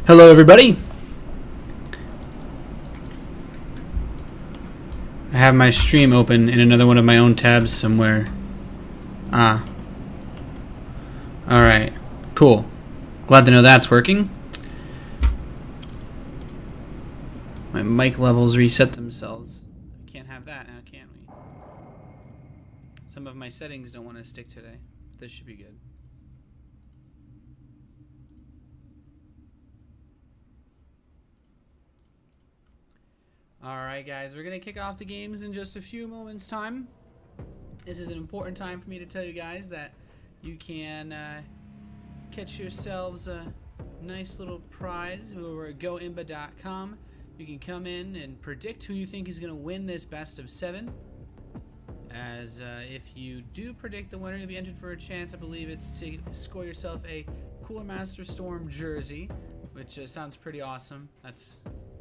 Hello everybody. I have my stream open in another one of my own tabs somewhere. Alright. Cool. Glad to know that's working. My mic levels reset themselves. We can't have that now, can we? Some of my settings don't want to stick today. This should be good. Alright guys, we're going to kick off the games in just a few moments time. This is an important time for me to tell you guys that you can catch yourselves a nice little prize over at goimba.com. You can come in and predict who you think is going to win this best of 7. As if you do predict the winner, you'll be entered for a chance, I believe it's to score yourself a Cooler Master Storm jersey, which sounds pretty awesome.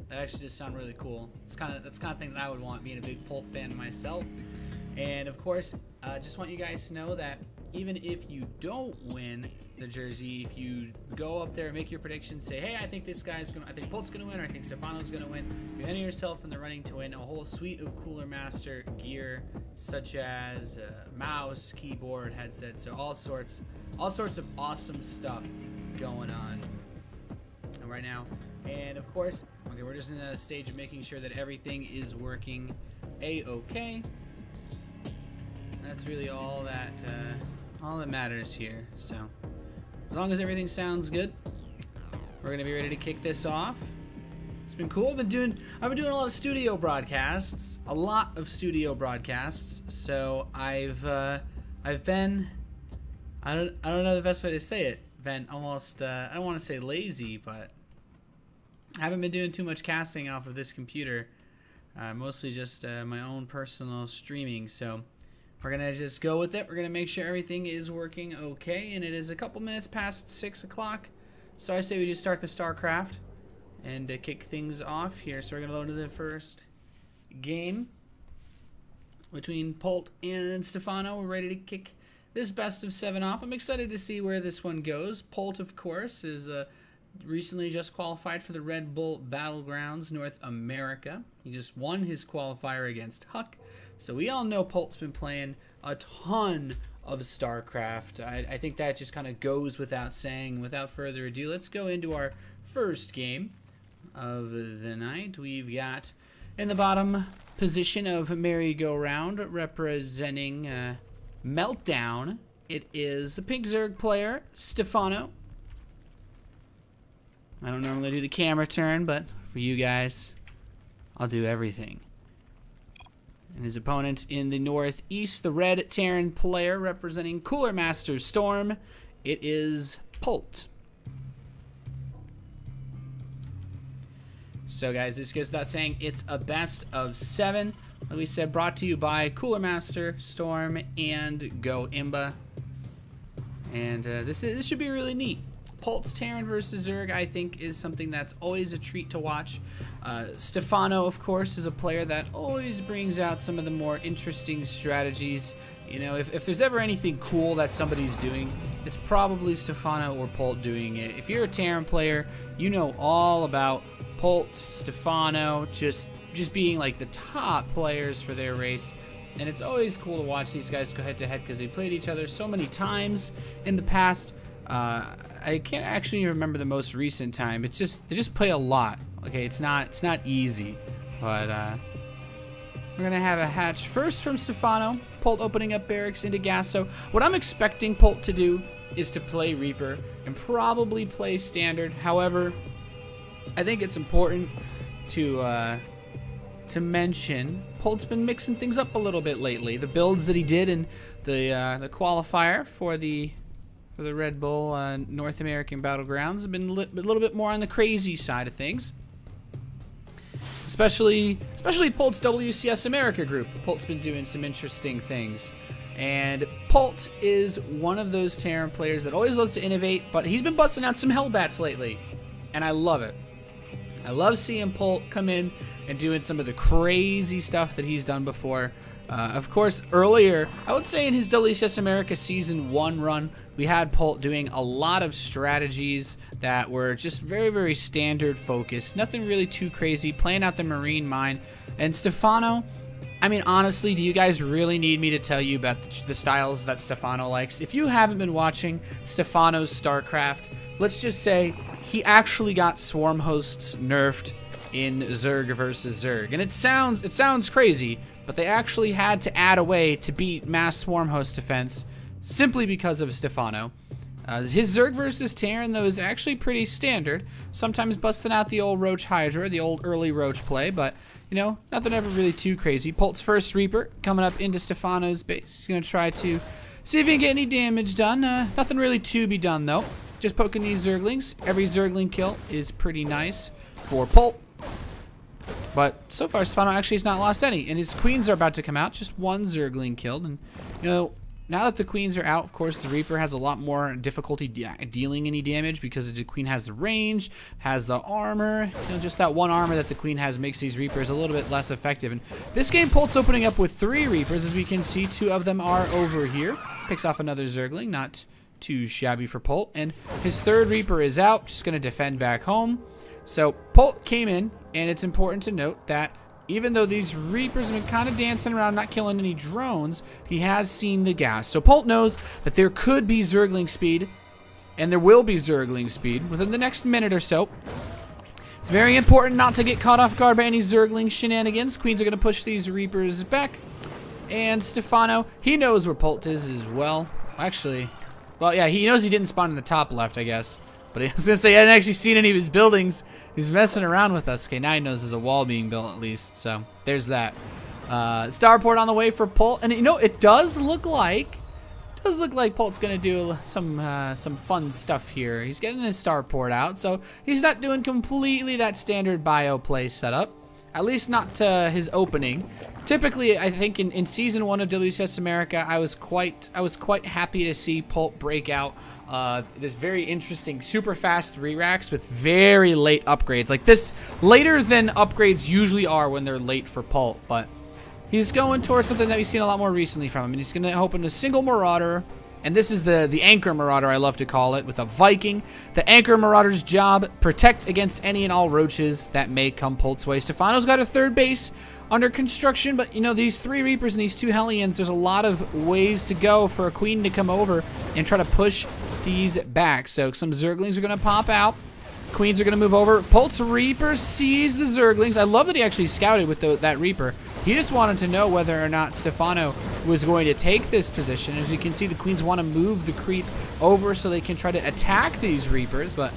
That actually just sounds really cool. That's kind of thing that I would want, being a big Polt fan myself. And of course, just want you guys to know that even if you don't win the jersey, if you go up there and make your predictions, say, hey, I think this guy's gonna, I think Polt's gonna win, or I think Stephano's gonna win, you enter yourself in the running to win a whole suite of Cooler Master gear, such as mouse, keyboard, headset, so all sorts of awesome stuff going on right now. And of course, okay, we're just in a stage of making sure that everything is working a-okay. That's really all that matters here. So as long as everything sounds good, we're gonna be ready to kick this off. It's been cool. I've been doing a lot of studio broadcasts, So I've been, I don't know the best way to say it. Been almost I don't want to say lazy, but I haven't been doing too much casting off of this computer. Mostly just my own personal streaming. So we're gonna just go with it. We're gonna make sure everything is working okay, and it is a couple minutes past 6 o'clock. So I say we just start the StarCraft and kick things off here. So we're gonna load into the first game between Polt and Stephano. We're ready to kick this best of 7 off. I'm excited to see where this one goes. Polt, of course, is recently just qualified for the Red Bull Battlegrounds North America. He just won his qualifier against Huck. So we all know Polt's been playing a ton of StarCraft. I think that just kind of goes without saying. Without further ado, let's go into our first game of the night. We've got in the bottom position of merry-go-round representing Meltdown. It is the Pink Zerg player, Stephano. I don't normally do the camera turn, but for you guys, I'll do everything. And his opponent in the northeast, the Red Terran player representing Cooler Master Storm. It is Polt. So guys, this goes without saying, it's a best of 7. Like we said, brought to you by Cooler Master Storm and Go Imba. And this should be really neat. Polt's Terran versus Zerg, I think, is something that's always a treat to watch. Stephano, of course, is a player that always brings out some of the more interesting strategies. You know, if there's ever anything cool that somebody's doing, it's probably Stephano or Polt doing it. If you're a Terran player, you know all about Polt, Stephano, just being like the top players for their race. And it's always cool to watch these guys go head to head because they played each other so many times in the past. I can't actually remember the most recent time. It's just, they just play a lot. Okay, it's not easy, but we're gonna have a hatch first from Stephano. Polt opening up barracks into Gasso. What I'm expecting Polt to do is to play Reaper and probably play Standard. However, I think it's important to mention Polt's been mixing things up a little bit lately. The builds that he did in the qualifier for the Red Bull North American Battlegrounds have been a little bit more on the crazy side of things. Especially Polt's WCS America group. Polt's been doing some interesting things. And Polt is one of those Terran players that always loves to innovate, but he's been busting out some Hellbats lately. And I love it. I love seeing Polt come in and doing some of the crazy stuff that he's done before. Of course, earlier, I would say in his WCS America Season 1 run, we had Polt doing a lot of strategies that were just very, very standard focused. Nothing really too crazy, playing out the Marine Mine. And Stephano, I mean, honestly, do you guys really need me to tell you about the styles that Stephano likes? If you haven't been watching Stephano's StarCraft, let's just say he actually got Swarm Hosts nerfed in Zerg versus Zerg. And it sounds crazy, but they actually had to add a way to beat mass Swarm Host defense simply because of Stephano. His Zerg versus Terran, though, is actually pretty standard. Sometimes busting out the old Roach Hydra, the old early Roach play, but, you know, nothing ever really too crazy. Polt's first Reaper coming up into Stephano's base. He's going to try to see if he can get any damage done. Nothing really to be done, though. Just poking these Zerglings. Every Zergling kill is pretty nice for Polt. But so far, Stephano actually has not lost any. And his queens are about to come out. Just one Zergling killed. And, you know, now that the queens are out, of course, the Reaper has a lot more difficulty dealing any damage because the queen has the range, has the armor. You know, just that one armor that the queen has makes these Reapers a little bit less effective. And this game, Polt's opening up with 3 Reapers. As we can see, 2 of them are over here. Picks off another Zergling. Not too shabby for Polt. And his 3rd Reaper is out. Just going to defend back home. So Polt came in, and it's important to note that even though these Reapers have been kind of dancing around, not killing any drones, he has seen the gas. So Polt knows that there could be Zergling speed, and there will be Zergling speed within the next minute or so. It's very important not to get caught off guard by any Zergling shenanigans. Queens are going to push these Reapers back. And Stephano, he knows where Polt is as well. Actually, well, yeah, he knows he didn't spawn in the top left, I guess. But I was going to say, I hadn't actually seen any of his buildings. He's messing around with us. Okay, now he knows there's a wall being built at least. So, there's that. Starport on the way for Polt. And, you know, it does look like Polt's going to do some fun stuff here. He's getting his Starport out. So, he's not doing completely that standard bio play setup. At least not to his opening. Typically, I think in Season 1 of WCS America, I was quite happy to see Polt break out this very interesting super fast 3-racks with very late upgrades. Like this, later than upgrades usually are when they're late for Polt, but he's going towards something that we've seen a lot more recently from him, and he's going to open a single Marauder, and this is the Anchor Marauder, I love to call it, with a Viking. The Anchor Marauder's job, protect against any and all roaches that may come Polt's way. Stephano's got a 3rd base under construction, but you know, these 3 Reapers and these 2 Hellions, there's a lot of ways to go for a queen to come over and try to push these back. So some Zerglings are going to pop out. Queens are going to move over. Polt's Reaper sees the Zerglings. I love that he actually scouted with that Reaper. He just wanted to know whether or not Stephano was going to take this position. As you can see, the Queens want to move the creep over so they can try to attack these Reapers, but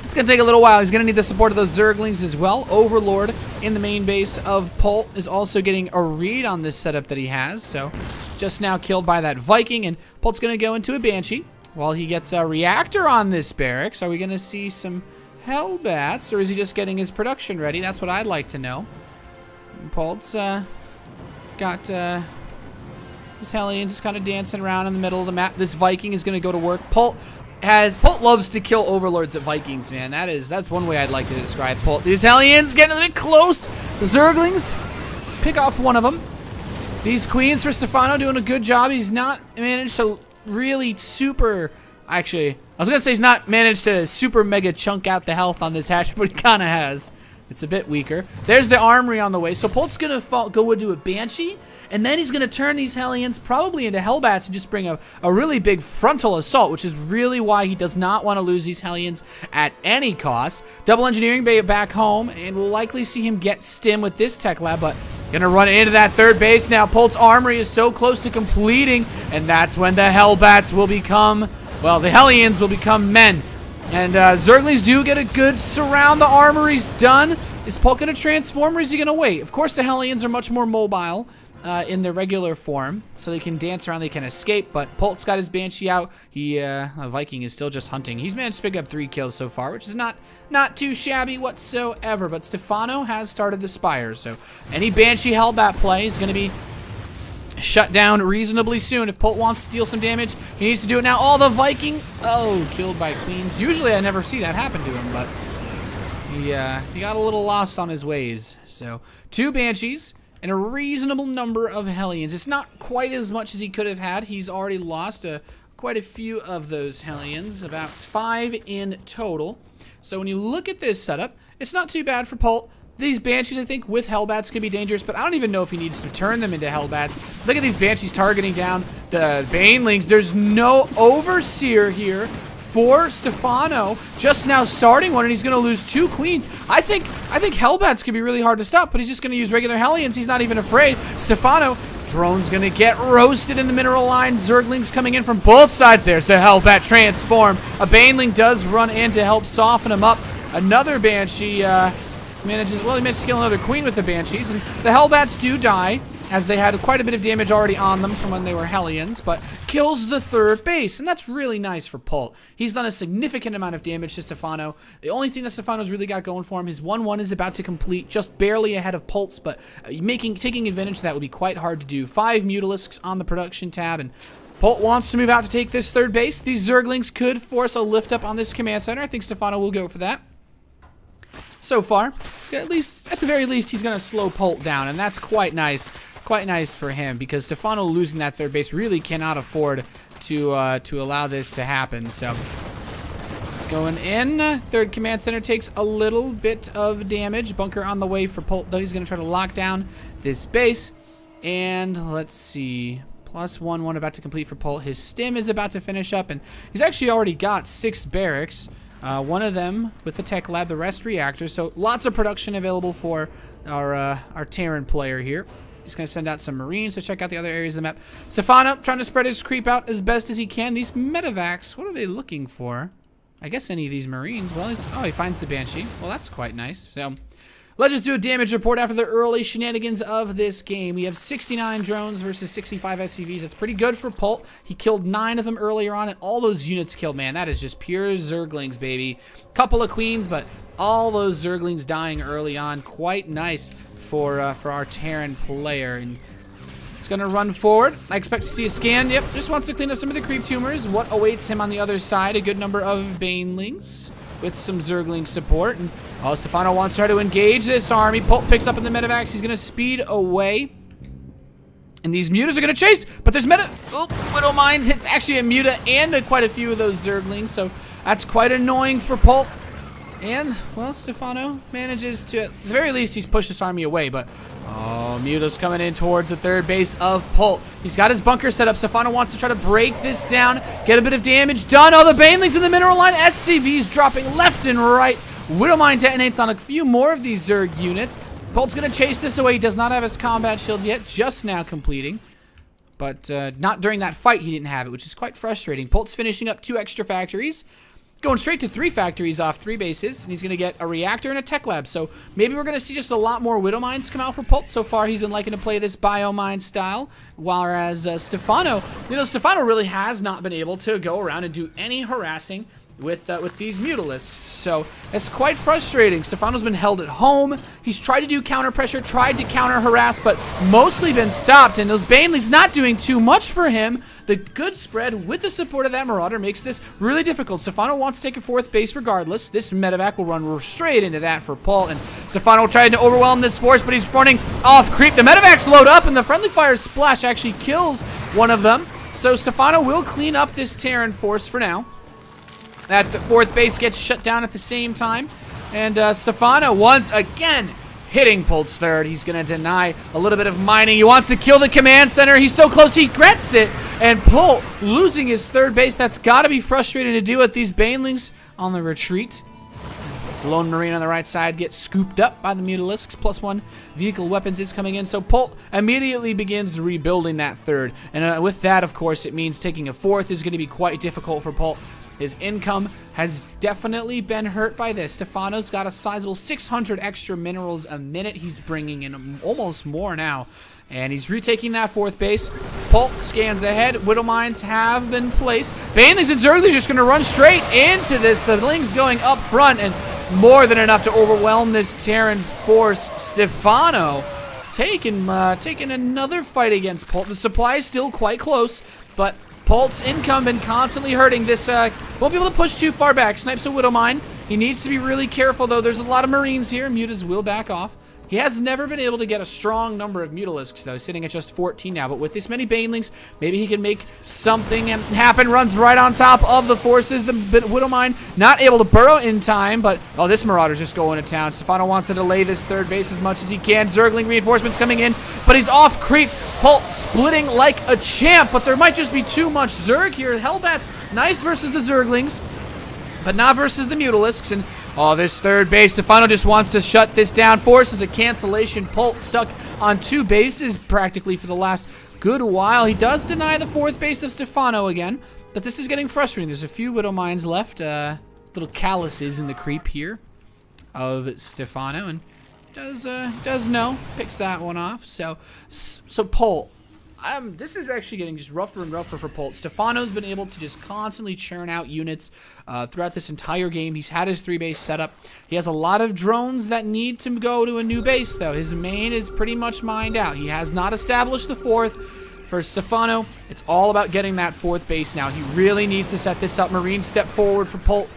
it's going to take a little while. He's going to need the support of those Zerglings as well. Overlord in the main base of Polt is also getting a read on this setup that he has. So just now killed by that Viking, and Polt's going to go into a Banshee while he gets a reactor on this barracks. Are we going to see some Hellbats, or is he just getting his production ready? That's what I'd like to know. Polt's got this Hellion just kind of dancing around in the middle of the map. This Viking is going to go to work. Polt loves to kill overlords at Vikings, man. That's one way I'd like to describe Polt. These Hellions getting a bit close. The Zerglings pick off one of them. These queens for Stephano doing a good job. He's not managed to really super... Actually, I was going to say he's not managed to super mega chunk out the health on this hatch, but he kind of has. It's a bit weaker. There's the armory on the way. So Polt's going to go into a Banshee, and then he's going to turn these Hellions probably into Hellbats and just bring a really big frontal assault, which is really why he does not want to lose these Hellions at any cost. Double engineering bay back home, and we'll likely see him get stim with this tech lab, but going to run into that 3rd base now. Polt's armory is so close to completing, and that's when the Hellbats will become, well, the Hellions will become men. And Zerglings do get a good surround. The armory's done. Is Polt going to transform, or is he going to wait? Of course, the Hellions are much more mobile in their regular form, so they can dance around, they can escape, but Polt's got his Banshee out. Viking is still just hunting. He's managed to pick up 3 kills so far, which is not too shabby whatsoever, but Stephano has started the Spire, so any Banshee Hellbat play is going to be shut down reasonably soon. If Polt wants to deal some damage, he needs to do it now. Oh, the Viking! Oh, killed by Queens. Usually I never see that happen to him, but he got a little lost on his ways. So 2 Banshees. and a reasonable number of Hellions. It's not quite as much as he could have had. He's already lost quite a few of those Hellions, about 5 in total. So when you look at this setup, it's not too bad for Polt. These Banshees, I think, with Hellbats could be dangerous, but I don't even know if he needs to turn them into Hellbats. Look at these Banshees targeting down the Banelings. There's no Overseer here for Stephano. Just now starting one, and he's going to lose 2 Queens. I think Hellbats could be really hard to stop, but he's just going to use regular Hellions. He's not even afraid. Stephano, drone's going to get roasted in the mineral line. Zerglings coming in from both sides. There's the Hellbat transform. A Baneling does run in to help soften him up. Another Banshee manages, well, he managed to kill another Queen with the Banshees, and the Hellbats do die, as they had quite a bit of damage already on them from when they were Hellions, but kills the 3rd base, and that's really nice for Polt. He's done a significant amount of damage to Stephano. The only thing that Stephano's really got going for him, his 1-1 is about to complete, just barely ahead of Polt's, but taking advantage of that will be quite hard to do. 5 Mutalisks on the production tab, and Polt wants to move out to take this 3rd base. These Zerglings could force a lift up on this command center. I think Stephano will go for that. So far, at the very least, he's going to slow Polt down, and that's quite nice for him, because Stephano losing that 3rd base really cannot afford to allow this to happen. So it's going in. 3rd command center takes a little bit of damage. Bunker on the way for Polt, though. He's going to try to lock down this base, and let's see. +1 about to complete for Polt. His stim is about to finish up, and he's actually already got 6 barracks. One of them with the tech lab, the rest reactors. So lots of production available for our Terran player here. He's going to send out some Marines to check out the other areas of the map. Stephano trying to spread his creep out as best as he can. These medevacs, what are they looking for? I guess any of these Marines. Well, he finds the Banshee. Well, that's quite nice. So let's just do a damage report after the early shenanigans of this game. We have 69 drones versus 65 SCVs. That's pretty good for Polt. He killed 9 of them earlier on, and all those units killed, man. That is just pure Zerglings, baby. Couple of Queens, but all those Zerglings dying early on. Quite nice for our Terran player. And it's going to run forward. I expect to see a scan. Yep, just wants to clean up some of the creep tumors. What awaits him on the other side? A good number of Banelings with some Zergling support. And Stephano wants her to engage this army. Polt picks up in the medevacs. He's going to speed away. And these mutas are going to chase, but there's Widow Mines hits actually a muta and quite a few of those Zerglings, so that's quite annoying for Polt. And, well, Stephano manages to, at the very least, he's pushed this army away, but muta's coming in towards the 3rd base of Polt. He's got his bunker set up. Stephano wants to try to break this down, get a bit of damage done. Oh, the Banelings in the mineral line. SCVs dropping left and right. Widowmine detonates on a few more of these Zerg units. Polt's going to chase this away. He does not have his combat shield yet, just now completing. But not during that fight he didn't have it, which is quite frustrating. Polt's finishing up 2 extra factories. Going straight to 3 factories off 3 bases, and he's going to get a reactor and a tech lab. So maybe we're going to see just a lot more Widow Mines come out for Polt. So far, he's been liking to play this Biomine style, whereas Stephano, Stephano really has not been able to go around and do any harassing with these Mutalisks. So it's quite frustrating. Stephano's been held at home. He's tried to do counter pressure, tried to counter harass, but mostly been stopped. And those Banelings not doing too much for him. The good spread with the support of that Marauder makes this really difficult. Stephano wants to take a 4th base regardless. This medevac will run straight into that for Polt. And Stephano tried to overwhelm this force, but he's running off creep. The medevacs load up, and the friendly fire splash actually kills one of them. So Stephano will clean up this Terran force for now. That 4th base gets shut down at the same time. And Stephano once again hitting Polt's 3rd. He's going to deny a little bit of mining. He wants to kill the command center. He's so close, he regrets it. And Polt losing his 3rd base. That's got to be frustrating to do with these Banelings on the retreat. This lone Marine on the right side gets scooped up by the Mutalisks. +1 vehicle weapons is coming in. So Polt immediately begins rebuilding that 3rd. And with that, of course, it means taking a 4th is going to be quite difficult for Polt. His income has definitely been hurt by this. Stephano's got a sizable 600 extra minerals a minute. He's bringing in almost more now. And he's retaking that 4th base. Polt scans ahead. Widow Mines have been placed. Banelings and Zerglings just going to run straight into this. The Lings going up front, and more than enough to overwhelm this Terran force. Stephano taking another fight against Polt. The supply is still quite close, but Polt's income been constantly hurting. This won't be able to push too far back. Snipes a Widow Mine. He needs to be really careful, though. There's a lot of Marines here. Mutas will back off. He has never been able to get a strong number of Mutalisks, though, sitting at just 14 now. But with this many Banelings, maybe he can make something happen. Runs right on top of the forces. The Widowmine not able to burrow in time, but, oh, this Marauder's just going to town. Stephano wants to delay this third base as much as he can. Zergling reinforcements coming in, but he's off creep. Polt splitting like a champ, but there might just be too much Zerg here. Hellbat's nice versus the Zerglings, but not versus the Mutalisks. And oh, this third base, Stephano just wants to shut this down. Forces a cancellation. Polt stuck on 2 bases practically for the last good while. He does deny the 4th base of Stephano again, but this is getting frustrating. There's a few Widow Mines left. Little calluses in the creep here of Stephano, and does know, picks that one off. So Polt. This is actually getting just rougher and rougher for Polt. Stephano's been able to just constantly churn out units throughout this entire game. He's had his 3-base setup. He has a lot of drones that need to go to a new base, though. His main is pretty much mined out. He has not established the 4th. For Stephano, it's all about getting that 4th base now. He really needs to set this up. Marines step forward for Polt.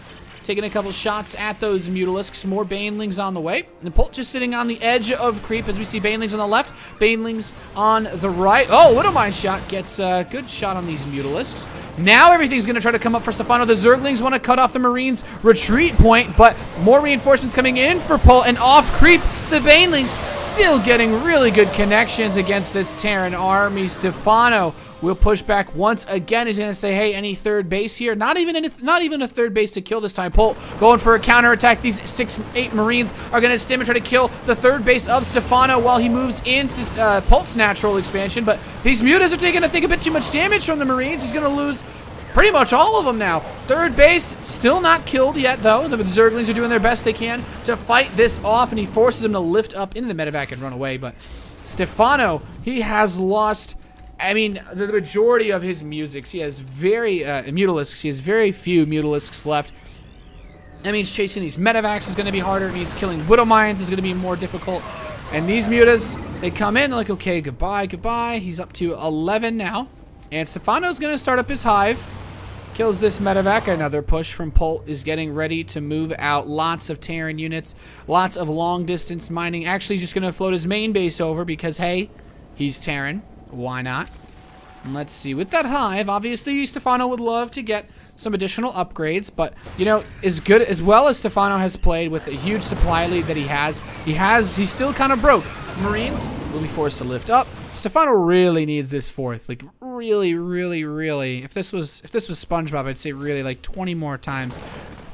Taking a couple shots at those Mutalisks. More Banelings on the way. And Polt just sitting on the edge of creep as we see Banelings on the left. Banelings on the right. Oh, Widowmine shot gets a good shot on these Mutalisks. Now everything's going to try to come up for Stephano. The Zerglings want to cut off the Marines' retreat point, but more reinforcements coming in for Polt. And off creep, the Banelings still getting really good connections against this Terran army. Stephano will push back once again. He's going to say, hey, any 3rd base here? Not even a 3rd base to kill this time. Polt going for a counterattack. These 8 Marines are going to stim and try to kill the 3rd base of Stephano while he moves into Polt's natural expansion. But these Mutas are taking, I think, a bit too much damage from the Marines. He's going to lose pretty much all of them now. 3rd base still not killed yet, though. The Zerglings are doing their best they can to fight this off, and he forces them to lift up into the medevac and run away. But Stephano, he has lost, I mean, the majority of his musics. He has Mutalisks. He has very few Mutalisks left. That means chasing these medevacs is going to be harder. It means killing Widow Mines is going to be more difficult. And these Mutas, they come in, they're like, okay, goodbye, goodbye. He's up to 11 now. And Stephano's going to start up his hive. Kills this medevac. Another push from Polt is getting ready to move out. Lots of Terran units. Lots of long-distance mining. Actually, he's just going to float his main base over because, hey, he's Terran. Why not? And let's see. With that hive, obviously, Stephano would love to get some additional upgrades, but, you know, as well as Stephano has played with a huge supply lead that he's still kind of broke. Marines will be forced to lift up. Stephano really needs this 4th. Like, really, really, really. If this was SpongeBob, I'd say really, like, 20 more times.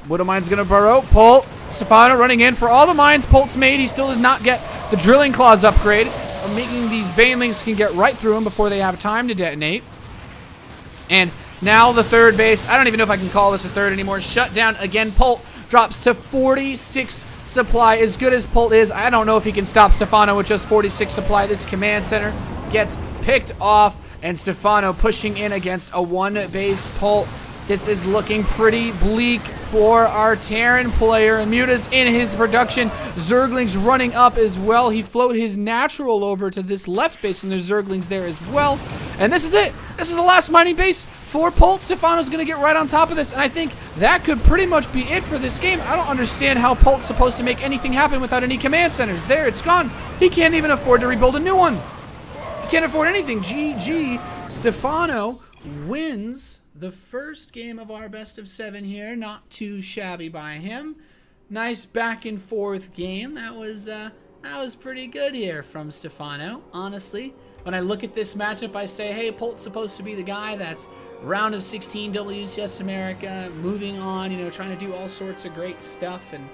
Widowmine's gonna burrow. Polt. Stephano running in for all the mines Polt's made. He still did not get the drilling claws upgrade, making these Banelings can get right through him before they have time to detonate. And now the 3rd base. I don't even know if I can call this a 3rd anymore. Shut down again. Polt drops to 46 supply. As good as Polt is, I don't know if he can stop Stephano with just 46 supply. This command center gets picked off, and Stephano pushing in against a 1-base Polt. This is looking pretty bleak for our Terran player. Muta's in his production. Zerglings running up as well. He floated his natural over to this left base, and there's Zerglings there as well. And this is it. This is the last mining base for Polt. Stephano's going to get right on top of this, and I think that could pretty much be it for this game. I don't understand how Polt's supposed to make anything happen without any command centers. There, it's gone. He can't even afford to rebuild a new one. He can't afford anything. GG. Stephano wins the first game of our best of 7 here. Not too shabby by him. Nice back and forth game. That was pretty good here from Stephano. Honestly, when I look at this matchup, I say, hey, Polt's supposed to be the guy that's round of 16 WCS America, moving on, you know, trying to do all sorts of great stuff. And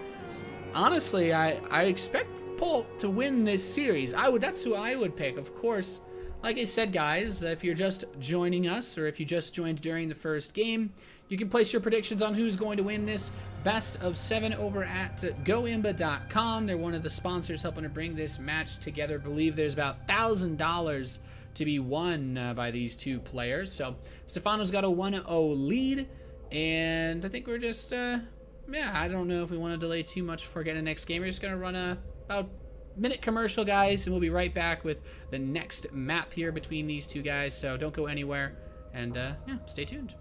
honestly, I expect Polt to win this series. That's who I would pick, of course. Like I said, guys, if you're just joining us or if you just joined during the first game, you can place your predictions on who's going to win this best of 7 over at goimba.com. They're one of the sponsors helping to bring this match together. I believe there's about $1,000 to be won by these 2 players. So Stephano's got a 1-0 lead, and I think we're just, yeah, I don't know if we want to delay too much before getting the next game. We're just going to run about minute commercial, guys, and we'll be right back with the next map here between these 2 guys. So don't go anywhere, and yeah, stay tuned.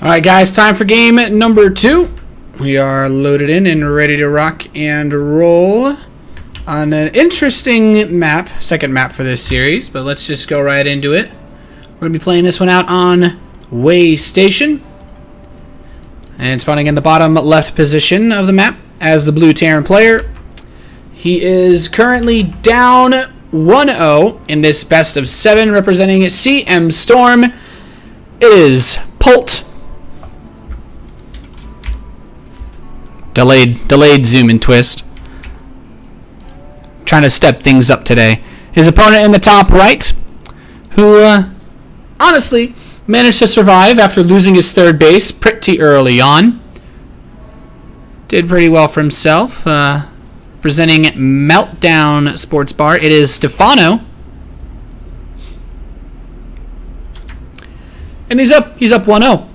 Alright guys, time for game number 2. We are loaded in and ready to rock and roll on an interesting map, second map for this series, but let's just go right into it. We're going to be playing this one out on Way Station. And spawning in the bottom left position of the map as the blue Terran player. He is currently down 1-0 in this best of 7, representing CMStorm. It is Polt. Delayed zoom and twist. Trying to step things up today. His opponent in the top right, who honestly managed to survive after losing his third base pretty early on. Did pretty well for himself. Presenting Meltdown Sports Bar, it is Stephano. And he's up 1-0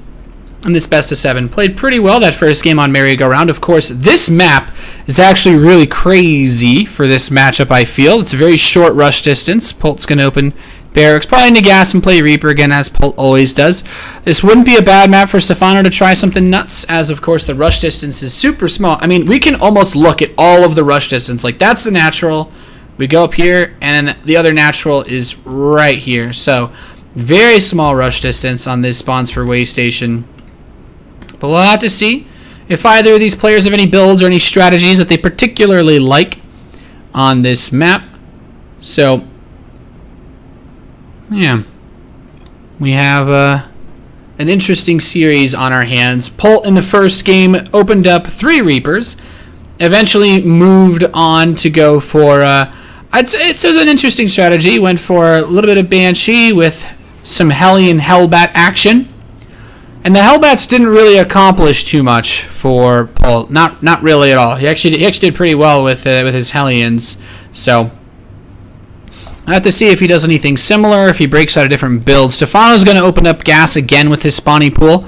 in this best of 7. Played pretty well that first game on merry-go-round. Of course, this map is actually really crazy for this matchup, I feel. It's a very short rush distance. Polt's going to open barracks, probably into gas and play Reaper again, as Polt always does. This wouldn't be a bad map for Stephano to try something nuts, as of course the rush distance is super small. I mean, we can almost look at all of the rush distance. Like, that's the natural. We go up here, and the other natural is right here. So, very small rush distance on this spawns for Way Station. But we'll have to see if either of these players have any builds or any strategies that they particularly like on this map. So, yeah, we have an interesting series on our hands. Polt in the first game opened up 3 Reapers, eventually moved on to go for, I'd say it's an interesting strategy. Went for a little bit of Banshee with some Hellion Hellbat action. And the Hellbats didn't really accomplish too much for Polt. Not really at all. He actually did pretty well with his Hellions. So I have to see if he does anything similar, if he breaks out a different build. Stephano's going to open up gas again with his spawning pool.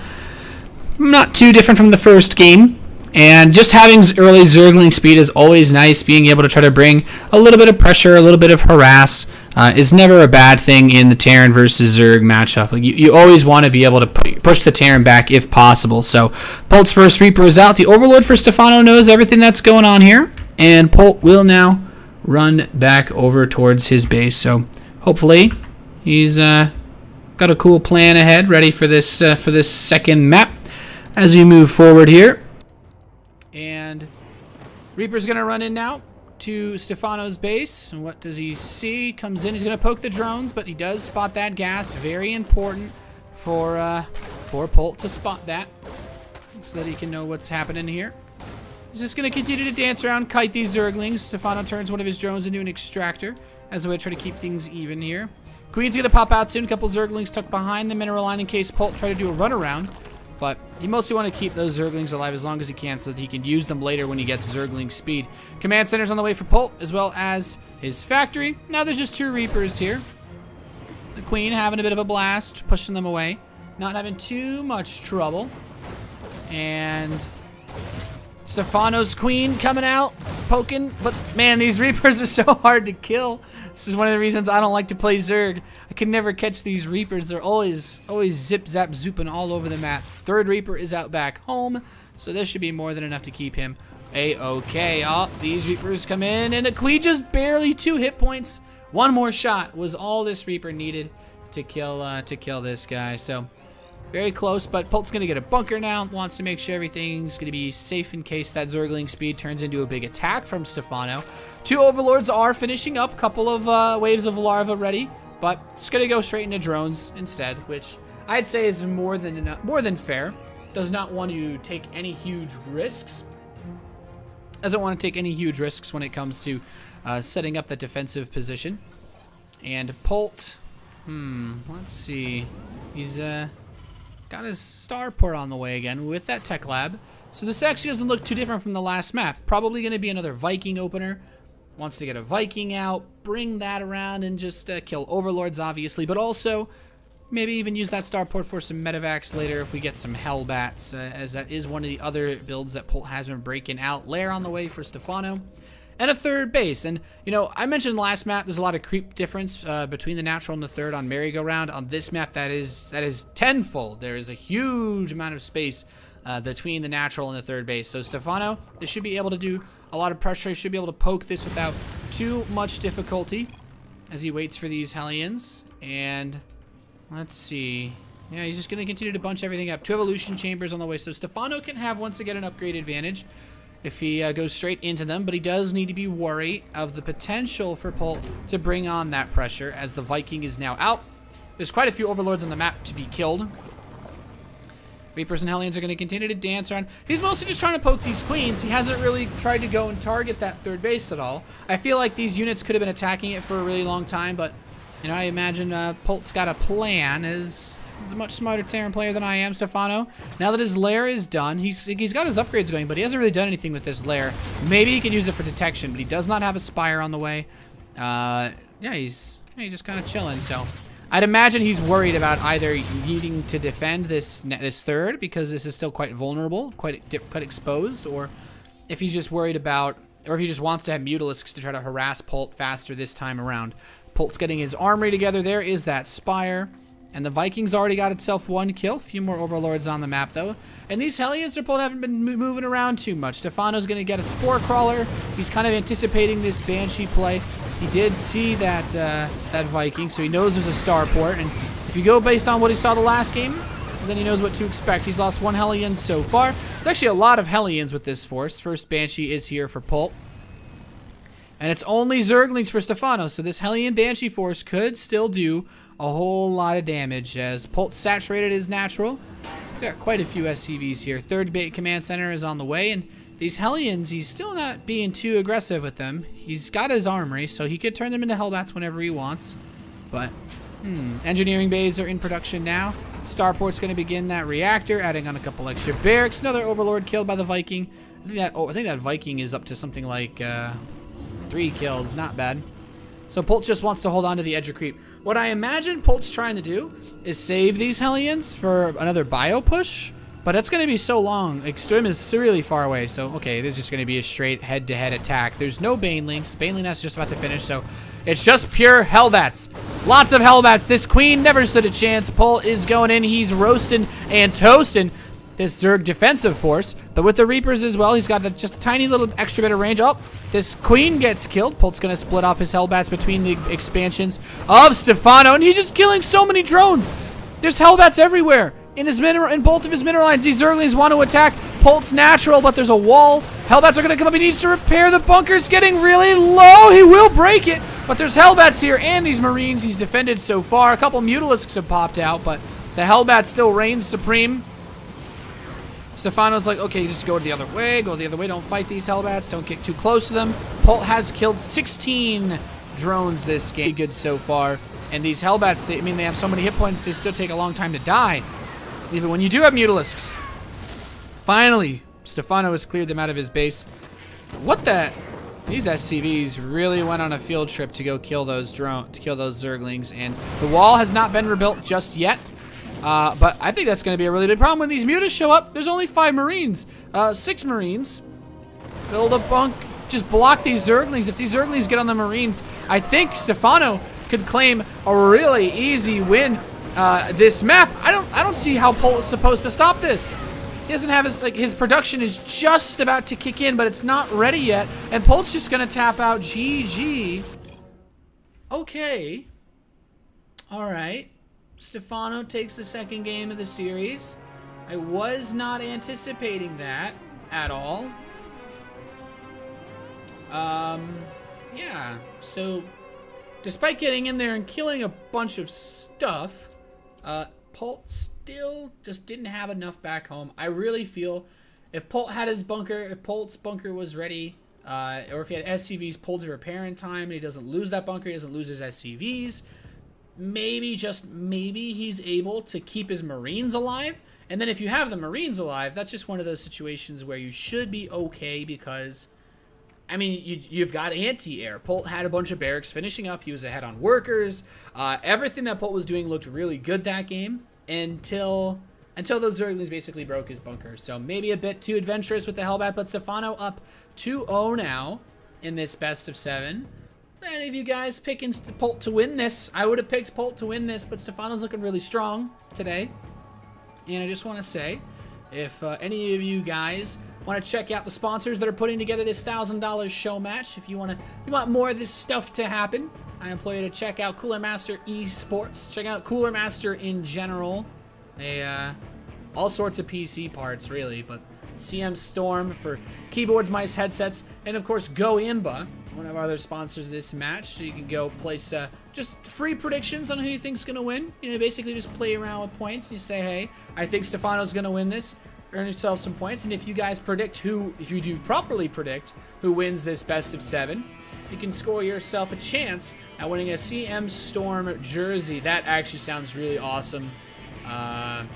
Not too different from the first game. And just having early Zergling speed is always nice. Being able to try to bring a little bit of pressure, a little bit of harass is never a bad thing in the Terran versus Zerg matchup. Like, you always want to be able to push the Terran back if possible. So Polt's first Reaper is out. The Overlord for Stephano knows everything that's going on here. And Polt will now run back over towards his base. So hopefully he's got a cool plan ahead, ready for this second map as we move forward here. And Reaper's gonna run in now to Stephano's base. And what does he see? Comes in. He's gonna poke the drones, but he does spot that gas. Very important for Polt to spot that, so that he can know what's happening here. He's just going to continue to dance around, kite these Zerglings. Stephano turns one of his drones into an extractor as a way to try to keep things even here. Queen's going to pop out soon. A couple Zerglings tucked behind the mineral line in case Polt try to do a runaround. But you mostly want to keep those Zerglings alive as long as he can so that he can use them later when he gets Zergling speed. Command center's on the way for Polt, as well as his factory. Now there's just 2 Reapers here. The Queen having a bit of a blast, pushing them away. Not having too much trouble. And Stephano's Queen coming out, poking, but man, these Reapers are so hard to kill. This is one of the reasons I don't like to play Zerg. I can never catch these Reapers. They're always zip zap zooping all over the map. Third Reaper is out back home, so this should be more than enough to keep him a-okay. Oh, these Reapers come in, and the Queen just barely 2 hit points. One more shot was all this Reaper needed to kill this guy. So very close, but Polt's going to get a bunker now. Wants to make sure everything's going to be safe in case that Zergling speed turns into a big attack from Stephano. 2 Overlords are finishing up. Couple of waves of larva ready, but it's going to go straight into drones instead, which I'd say is more than fair. Does not want to take any huge risks. Doesn't want to take any huge risks when it comes to setting up that defensive position. And Polt, let's see. He's got his starport on the way again with that tech lab. So this actually doesn't look too different from the last map. Probably going to be another Viking opener. Wants to get a Viking out, bring that around, and just kill Overlords, obviously. But also, maybe even use that starport for some medevacs later if we get some Hellbats, as that is one of the other builds that Polt has been breaking out. Lair on the way for Stephano. and a third base. And, you know, I mentioned last map, there's a lot of creep difference between the natural and the third on merry-go-round. On this map, that is tenfold. There is a huge amount of space between the natural and the third base. So Stephano, they should be able to do a lot of pressure. He should be able to poke this without too much difficulty as he waits for these Hellions. And let's see. Yeah, he's just going to continue to bunch everything up. 2 evolution chambers on the way. So Stephano can have, once again, an upgrade advantage if he goes straight into them. But he does need to be worried of the potential for Polt to bring on that pressure as the Viking is now out. There's quite a few Overlords on the map to be killed. Reapers and Hellions are going to continue to dance around. He's mostly just trying to poke these queens. He hasn't really tried to go and target that third base at all. I feel like these units could have been attacking it for a really long time, but, you know, I imagine Polt's got a plan. He's a much smarter Terran player than I am, Stephano. Now that his lair is done, he's got his upgrades going, but he hasn't really done anything with this lair. Maybe he can use it for detection, but he does not have a spire on the way. Yeah, he's just kind of chilling, so I'd imagine he's worried about either needing to defend this third because this is still quite vulnerable, quite exposed, or if he's just worried about, or if he just wants to have Mutalisks to try to harass Polt faster this time around. Polt's getting his armory together. There is that spire. And the Vikings already got itself 1 kill. A few more Overlords on the map, though. And these Hellions or Polt haven't been moving around too much. Stephano's going to get a Spore Crawler. He's kind of anticipating this Banshee play. He did see that that Viking, so he knows there's a starport. And if you go based on what he saw the last game, then he knows what to expect. He's lost 1 Hellion so far. It's actually a lot of Hellions with this force. First Banshee is here for Polt. And it's only Zerglings for Stephano, so this Hellion Banshee force could still do a whole lot of damage as Polt saturated his natural. He's got quite a few SCVs here. Third bait command center is on the way, and these Hellions, he's still not being too aggressive with them. He's got his armory, so he could turn them into Hellbats whenever he wants. But, engineering bays are in production now. Starport's going to begin that reactor, adding on a couple extra barracks. Another Overlord killed by the Viking. I think that Viking is up to something like 3 kills, not bad. So Polt just wants to hold on to the edge of creep. What I imagine Polt's trying to do is save these Hellions for another bio push, but that's going to be so long. Extreme is really far away, so okay, this is just going to be a straight head-to-head attack. There's no Banelings. Baneling Nest is just about to finish, so it's just pure Hellbats. Lots of Hellbats. This Queen never stood a chance. Polt is going in. He's roasting and toasting this Zerg defensive force, but with the Reapers as well, he's got just a tiny little extra bit of range. Oh, this Queen gets killed. Polt's going to split off his Hellbats between the expansions of Stephano, and he's just killing so many drones. There's Hellbats everywhere. In both of his mineral lines, these Zerglings want to attack Polt's natural, but there's a wall. Hellbats are going to come up. He needs to repair the bunkers. Getting really low. He will break it, but there's Hellbats here and these Marines. He's defended so far. A couple Mutalisks have popped out, but the Hellbat still reigns supreme. Stephano's like, okay, just go the other way, don't fight these Hellbats, don't get too close to them. Polt has killed 16 drones this game, good so far. And these Hellbats, they have so many hit points, they still take a long time to die. Even when you do have Mutalisks. Finally, Stephano has cleared them out of his base. What the? These SCVs really went on a field trip to go kill those Zerglings, and the wall has not been rebuilt just yet. But I think that's going to be a really big problem when these mutas show up. There's only 5 Marines. 6 Marines. Build a bunk. Just block these Zerglings. If these Zerglings get on the Marines, I think Stephano could claim a really easy win this map. I don't see how Polt is supposed to stop this. He doesn't have his production is just about to kick in, but it's not ready yet. And Polt's just going to tap out. GG. Okay. All right. Stephano takes the 2nd game of the series. I was not anticipating that at all. Yeah. So, despite getting in there and killing a bunch of stuff, Polt still just didn't have enough back home. I really feel if Polt had his bunker, if Polt's bunker was ready, or if he had SCVs pulled to repair in time and he doesn't lose that bunker, he doesn't lose his SCVs, maybe, just maybe, he's able to keep his Marines alive. And then if you have the Marines alive, that's just one of those situations where you should be okay because, I mean, you've got anti-air. Polt had a bunch of barracks finishing up. He was ahead on workers. Everything that Polt was doing looked really good that game until those Zerglings basically broke his bunker. So maybe a bit too adventurous with the Hellbat, but Stephano up 2-0 now. in this best of 7. Any of you guys picking Polt to win this? I would have picked Polt to win this, but Stephano's looking really strong today. And I just want to say, if any of you guys want to check out the sponsors that are putting together this $1,000 show match, if you want more of this stuff to happen, I implore you to check out Cooler Master Esports. Check out Cooler Master in general. All sorts of PC parts, really, but CMStorm for keyboards, mice, headsets, and of course GoImba, one of our other sponsors of this match. So you can go place just free predictions on who you think's gonna win. You know, basically just play around with points. And you say, hey, I think Stephano's gonna win this. Earn yourself some points, and if you guys predict if you do properly predict who wins this best of 7, you can score yourself a chance at winning a CMStorm jersey. That actually sounds really awesome.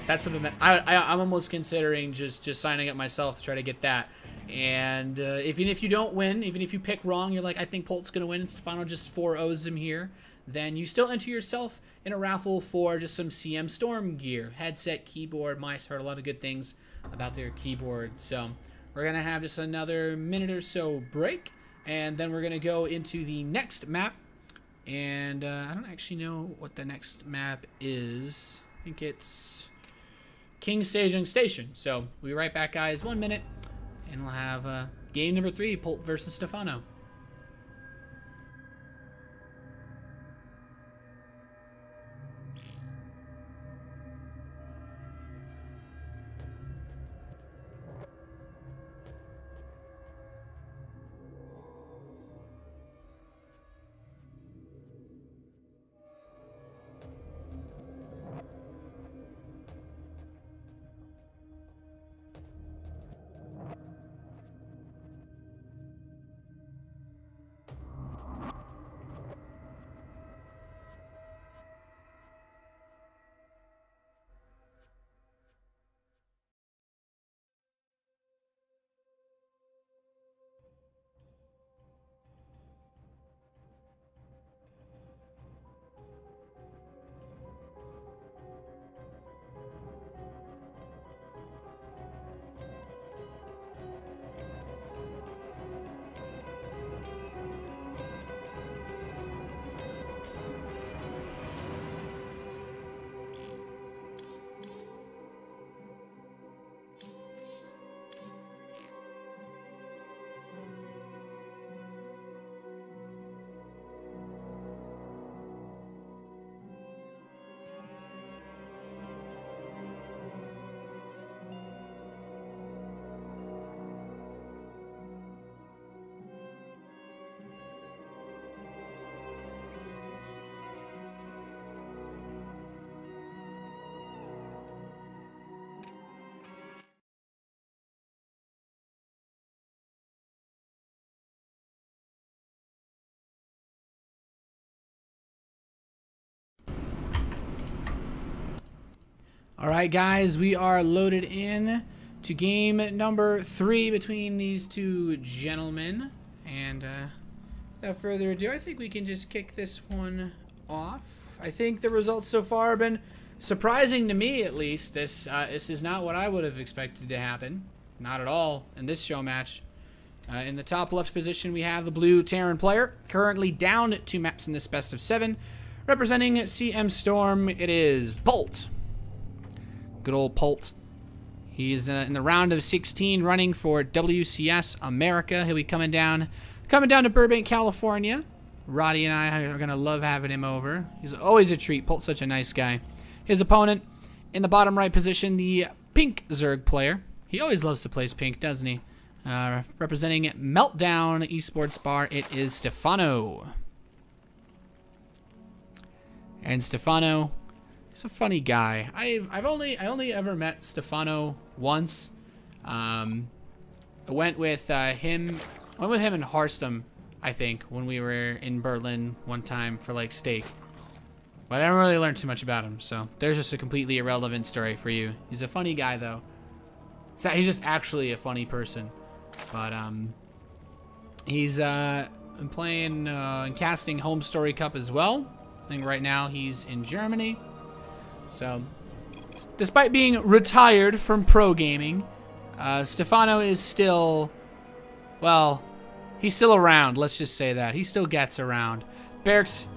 That's something that I'm almost considering just signing up myself to try to get that. And even if you don't win, even if you pick wrong, you're like, I think Polt's gonna win and Stephano just 4-0s him here, then you still enter yourself in a raffle for just some CMStorm gear. Headset, keyboard, mice. Heard a lot of good things about their keyboard. So we're gonna have just another minute or so break, and then we're gonna go into the next map. And I don't actually know what the next map is. I think it's King Sejong Station. So we'll be right back, guys. 1 minute, and we'll have game number 3, Polt versus Stephano. All right, guys, we are loaded in to game number 3 between these two gentlemen. And without further ado, I think we can just kick this one off. I think the results so far have been surprising to me, at least. This is not what I would have expected to happen. Not at all in this show match. In the top left position, we have the blue Terran player, currently down 2 maps in this best of 7. Representing CMStorm, it is Polt. Good old Polt. He's in the round of 16 running for WCS America. He'll be coming down to Burbank, California. Roddy and I are going to love having him over. He's always a treat. Polt's such a nice guy. His opponent in the bottom right position, the pink Zerg player. He always loves to place pink, doesn't he? Representing Meltdown Esports Bar, it is Stephano. And Stephano, he's a funny guy. I only ever met Stephano once. I went with him in Harstum, I think, when we were in Berlin one time for like steak. But I don't really learn too much about him, so there's just a completely irrelevant story for you. He's a funny guy though. So he's just actually a funny person. But he's been playing and casting Home Story Cup as well. I think right now he's in Germany. So, despite being retired from pro gaming, Stephano is still, well, He's still around. Let's just say that. He still gets around. Barracks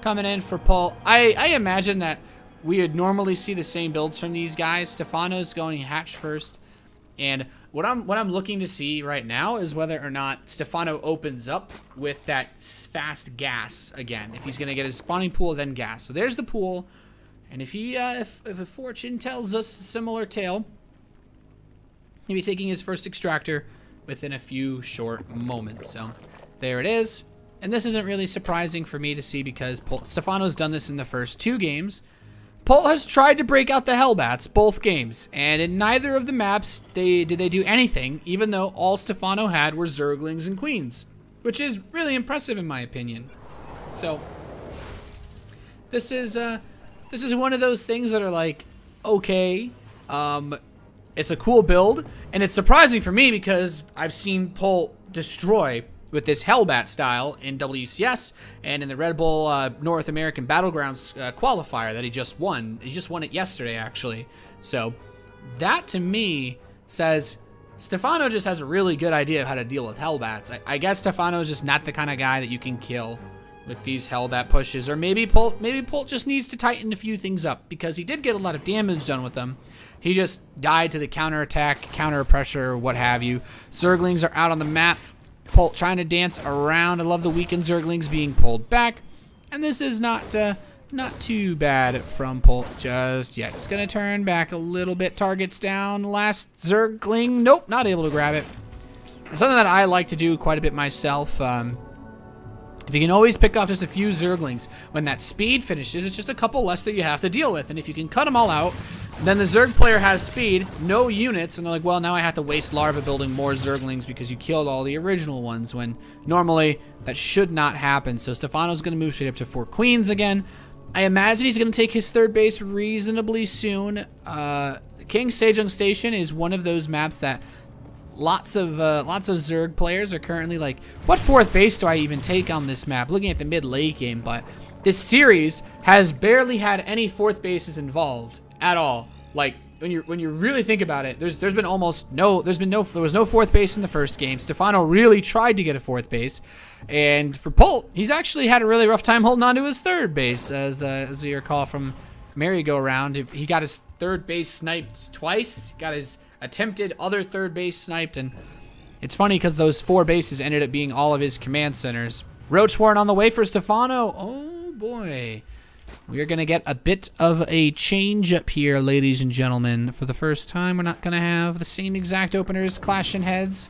coming in for Polt. I imagine that we would normally see the same builds from these guys. Stephano's going hatch first. And what I'm looking to see right now is whether or not Stephano opens up with that fast gas again. If he's going to get his spawning pool, then gas. So there's the pool. And if he, if a fortune tells us a similar tale, he'll be taking his first extractor within a few short moments. So there it is. And this isn't really surprising for me to see because Stephano's done this in the first 2 games. Polt has tried to break out the Hellbats both games, and in neither of the maps did they do anything, even though all Stephano had were Zerglings and Queens, which is really impressive in my opinion. So this is one of those things that are like, okay, it's a cool build, and it's surprising for me because I've seen Polt destroy with this Hellbat style in WCS and in the Red Bull North American Battlegrounds qualifier that he just won. He just won it yesterday, actually. So that to me says Stephano just has a really good idea of how to deal with Hellbats. I guess Stephano is just not the kind of guy that you can kill with these Hellbat pushes, or maybe Polt just needs to tighten a few things up because he did get a lot of damage done with them. He just died to the counterattack, counter pressure, what have you. Zerglings are out on the map. Polt trying to dance around. I love the weakened Zerglings being pulled back. And this is not too bad from Polt just yet. He's going to turn back a little bit. Targets down. Last Zergling. Nope, not able to grab it. It's something that I like to do quite a bit myself. If you can always pick off just a few Zerglings, when that speed finishes, it's just a couple less that you have to deal with. And if you can cut them all out, then the Zerg player has speed, no units, and they're like, well, now I have to waste larva building more Zerglings because you killed all the original ones, when normally that should not happen. So Stephano's going to move straight up to 4 Queens again. I imagine he's going to take his 3rd base reasonably soon. King Sejong Station is one of those maps that lots of Zerg players are currently like, what 4th base do I even take on this map? Looking at the mid-late game, but this series has barely had any 4th bases involved at all. Like when you really think about it, there was no 4th base in the first game. Stephano really tried to get a 4th base, and for Polt, he's actually had a really rough time holding on to his 3rd base, as we recall from merry-go-round. He got his 3rd base sniped twice. Got his attempted other 3rd base sniped, and it's funny because those 4 bases ended up being all of his command centers. Roach Warren on the way for Stephano. Oh boy. We are going to get a bit of a change up here, ladies and gentlemen. For the first time, we're not going to have the same exact openers clashing heads.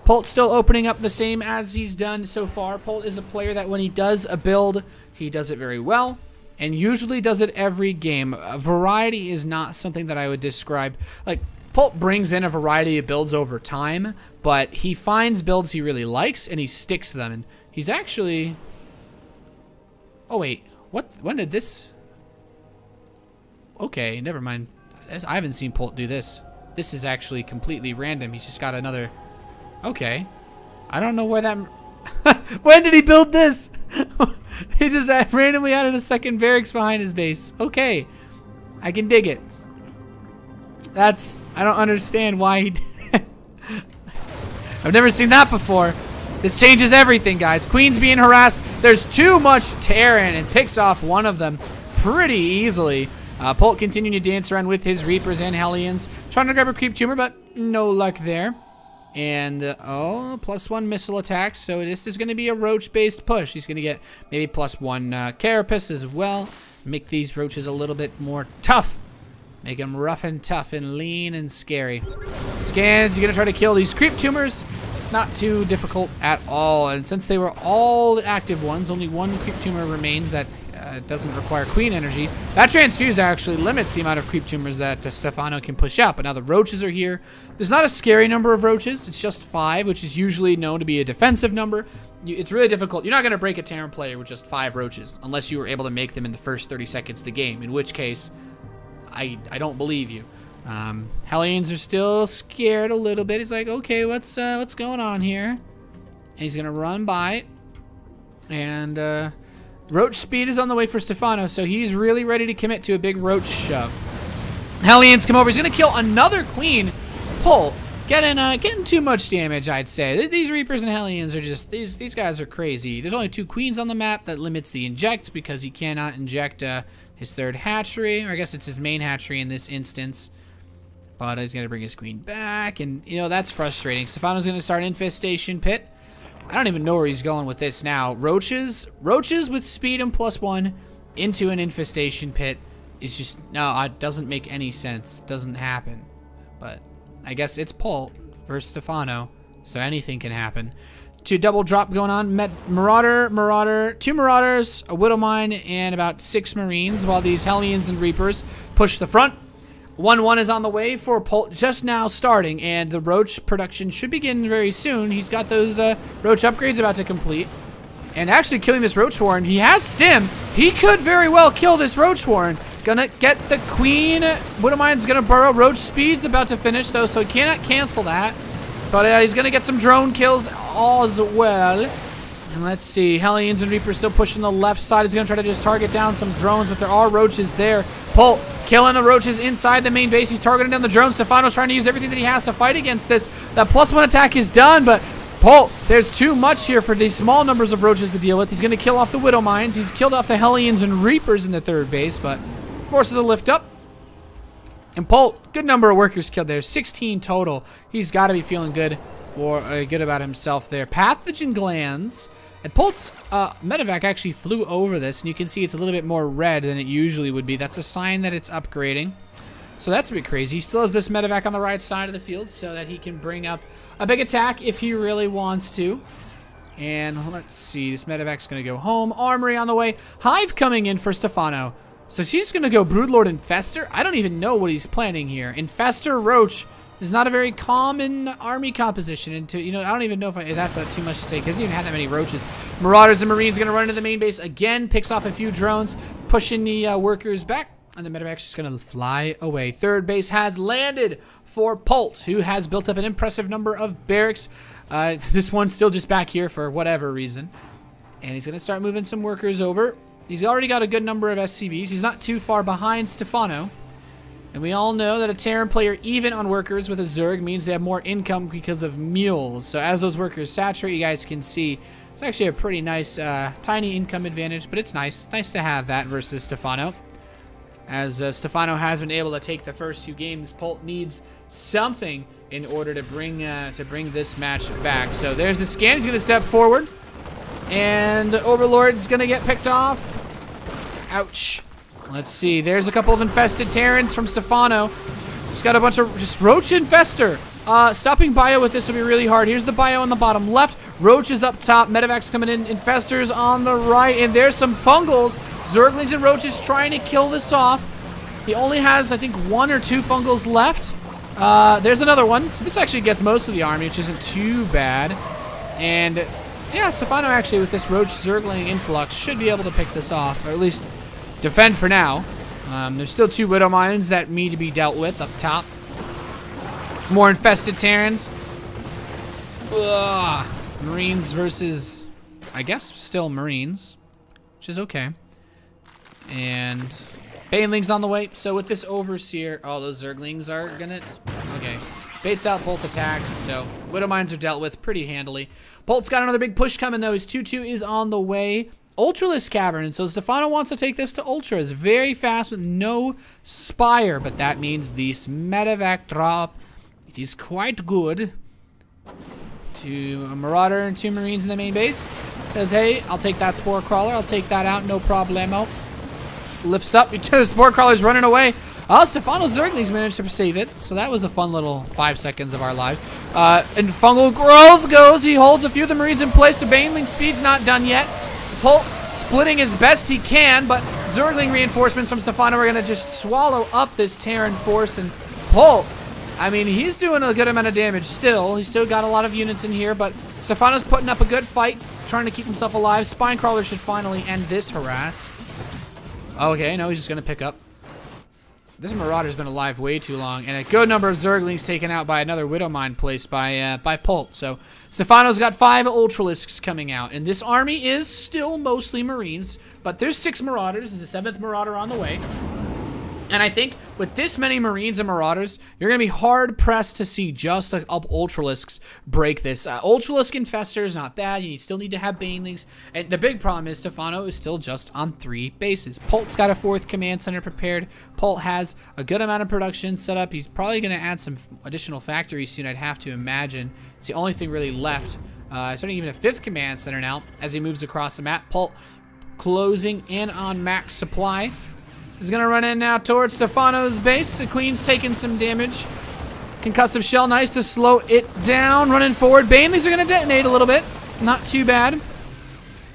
Polt still opening up the same as he's done so far. Polt is a player that when he does a build, he does it very well, and usually does it every game. Variety is not something that I would describe. Like, Polt brings in a variety of builds over time, but he finds builds he really likes, and he sticks to them. And he's actually... Oh, wait. What? When did this... Okay, never mind. I haven't seen Polt do this. This is actually completely random. He's just got another... Okay. I don't know where that... When did he build this? He just randomly added a 2nd barracks behind his base. Okay. I can dig it. That's... I don't understand why he did it. I've never seen that before. This changes everything, guys. Queen's being harassed. There's too much Terran, and picks off one of them pretty easily. Polt continuing to dance around with his Reapers and Hellions. Trying to grab a creep tumor, but no luck there. And, oh, +1 missile attacks. So this is going to be a roach-based push. He's going to get maybe +1 carapace as well. Make these roaches a little bit more tough. Make them rough and tough and lean and scary. Scans, you're going to try to kill these creep tumors. Not too difficult at all. And since they were all active ones, only 1 creep tumor remains that doesn't require queen energy. That transfuse actually limits the amount of creep tumors that Stephano can push out. But now the roaches are here. There's not a scary number of roaches. It's just 5, which is usually known to be a defensive number. It's really difficult. You're not going to break a Terran player with just 5 roaches unless you were able to make them in the first 30 seconds of the game, in which case I don't believe you. Hellions are still scared a little bit. He's like, okay, what's going on here? And he's gonna run by, and Roach speed is on the way for Stephano, so he's really ready to commit to a big Roach shove. Hellions come over. He's gonna kill another Queen. Polt Getting too much damage, I'd say. These Reapers and Hellions are just, these guys are crazy. There's only 2 queens on the map. That limits the injects because he cannot inject his 3rd hatchery, or I guess it's his main hatchery in this instance. But he's gonna bring his queen back, and you know that's frustrating. Stephano's gonna start Infestation Pit. I don't even know where he's going with this now. Roaches with speed and +1 into an Infestation Pit is just, no, it doesn't make any sense. It doesn't happen. But I guess it's Polt versus Stephano, so anything can happen. 2 double drop going on. Marauder, 2 Marauders, a Widowmine, and about 6 Marines, while these Hellions and Reapers push the front. 1-1 is on the way for Polt, just now starting, and the Roach production should begin very soon. He's got those Roach upgrades about to complete. And actually killing this Roach Warren, he has Stim. He could very well kill this Roach Warren. Gonna get the Queen. Widowmine's gonna burrow. Roach Speed's about to finish, though, so he cannot cancel that. But he's gonna get some drone kills as well. And let's see, Hellions and Reapers still pushing the left side. He's gonna try to just target down some drones, but there are Roaches there. Polt killing the Roaches inside the main base. He's targeting down the drones. Stephano's trying to use everything that he has to fight against this. That +1 attack is done, but Polt, there's too much here for these small numbers of Roaches to deal with. He's gonna kill off the Widowmines. He's killed off the Hellions and Reapers in the 3rd base, but forces a lift up. And Polt, good number of workers killed there, 16 total. He's got to be feeling good about himself there. Pathogen glands. And Polt's medevac actually flew over this, and you can see it's a little bit more red than it usually would be. That's a sign that it's upgrading. So that's a bit crazy. He still has this medevac on the right side of the field so that he can bring up a big attack if he really wants to. And let's see, this medevac's going to go home. Armory on the way. Hive coming in for Stephano. So she's going to go Broodlord Infester. I don't even know what he's planning here. Infester Roach is not a very common army composition. And you know, I don't even know if that's too much to say. He doesn't even have that many Roaches. Marauders and Marines going to run into the main base again. Picks off a few drones, pushing the workers back. And the medevac's just going to fly away. 3rd base has landed for Polt, who has built up an impressive number of barracks. This one's still just back here for whatever reason. And he's going to start moving some workers over. He's already got a good number of SCVs. He's not too far behind Stephano. And we all know that a Terran player, even on workers with a Zerg, means they have more income because of mules. So as those workers saturate, you guys can see it's actually a pretty nice, tiny income advantage. But it's nice. Nice to have that versus Stephano. As Stephano has been able to take the first 2 games, Polt needs something in order to bring this match back. So there's the scan. He's going to step forward. And Overlord's going to get picked off. Ouch. Let's see. There's a couple of infested Terrans from Stephano. He's got a bunch of just Roach Infester. Stopping bio with this will be really hard. Here's the bio on the bottom left. Roach is up top. Medevac's coming in. Infestors on the right. And there's some Fungals. Zerglings and Roaches trying to kill this off. He only has, I think, 1 or 2 Fungals left. There's another one. So this actually gets most of the army, which isn't too bad. And yeah, Stephano actually with this Roach Zergling influx should be able to pick this off, or at least defend for now. There's still 2 Widowmines that need to be dealt with up top. More infested Terrans. Ugh. Marines versus, I guess, still Marines, which is okay. And Baneling's on the way. So with this Overseer, oh, those Zerglings are gonna, okay. Baits out both attacks, so Widowmines are dealt with pretty handily. Polt's got another big push coming, though. His 2-2 is on the way. Ultralisk Cavern, and so Stephano wants to take this to Ultras. Very fast with no Spire, but that means this medevac drop, it is quite good. To a Marauder and 2 Marines in the main base. Says, hey, I'll take that Spore Crawler. I'll take that out, no problemo. Lifts up. The Spore Crawler's running away. Oh, Stephano's Zerglings managed to save it. So that was a fun little 5 seconds of our lives. And Fungal Growth goes. He holds a few of the Marines in place. The Baneling speed's not done yet. Polt splitting as best he can, but Zergling reinforcements from Stephano are going to just swallow up this Terran force. And Polt, I mean, he's doing a good amount of damage still. He's still got a lot of units in here, but Stephano's putting up a good fight, trying to keep himself alive. Spinecrawler should finally end this harass. Okay, no, he's just going to pick up. This Marauder's been alive way too long, and a good number of Zerglings taken out by another Widowmine placed by Polt. So Stephano's got 5 Ultralisks coming out, and this army is still mostly Marines, but there's 6 Marauders. There's a 7th Marauder on the way. And I think with this many Marines and Marauders, you're going to be hard-pressed to see just like up Ultralisks break this. Ultralisk Infestor is not bad. You still need to have Banelings. And the big problem is Stephano is still just on 3 bases. Polt's got a 4th command center prepared. Polt has a good amount of production set up. He's probably going to add some additional factories soon, I'd have to imagine. It's the only thing really left. Starting even a 5th command center now as he moves across the map. Polt closing in on max supply. He's gonna run in now towards Stephano's base. The Queen's taking some damage. Concussive shell, nice to slow it down. Running forward. Baneleys are gonna detonate a little bit. Not too bad.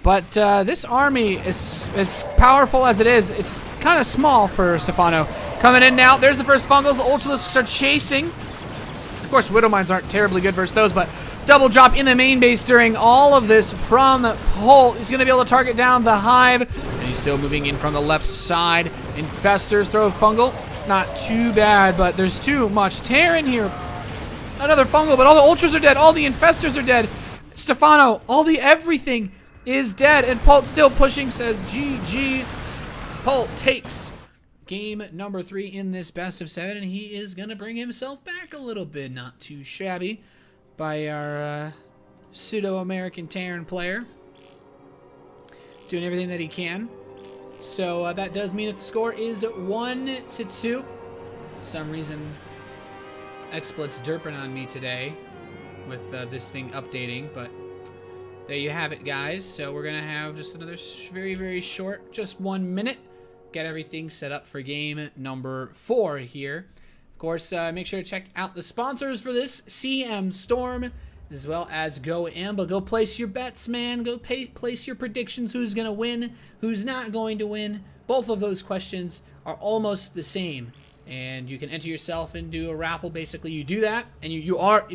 But this army is as powerful as it is. It's kind of small for Stephano. Coming in now. There's the first fungals. The Ultralisks are chasing. Of course, Widow Mines aren't terribly good versus those, but double drop in the main base during all of this from Polt. He's going to be able to target down the Hive. And he's still moving in from the left side. Infestors throw a fungal. Not too bad, but there's too much tear in here. Another fungal, but all the Ultras are dead. All the Infestors are dead. Stephano, all the everything is dead. And Polt still pushing, says GG. Polt takes game number 3 in this best of 7, and he is going to bring himself back a little bit. Not too shabby by our pseudo-American Terran player. Doing everything that he can. So that does mean that the score is 1-2. For some reason, XSplit's derping on me today with this thing updating, but there you have it, guys. So we're going to have just another very, very short, just 1 minute. Get everything set up for game number 4 here. Of course, make sure to check out the sponsors for this, CMStorm, as well as GoAmble. Go place your bets, man. Go place your predictions. Who's going to win? Who's not going to win? Both of those questions are almost the same. And you can enter yourself into a raffle. Basically, you do that, and you are,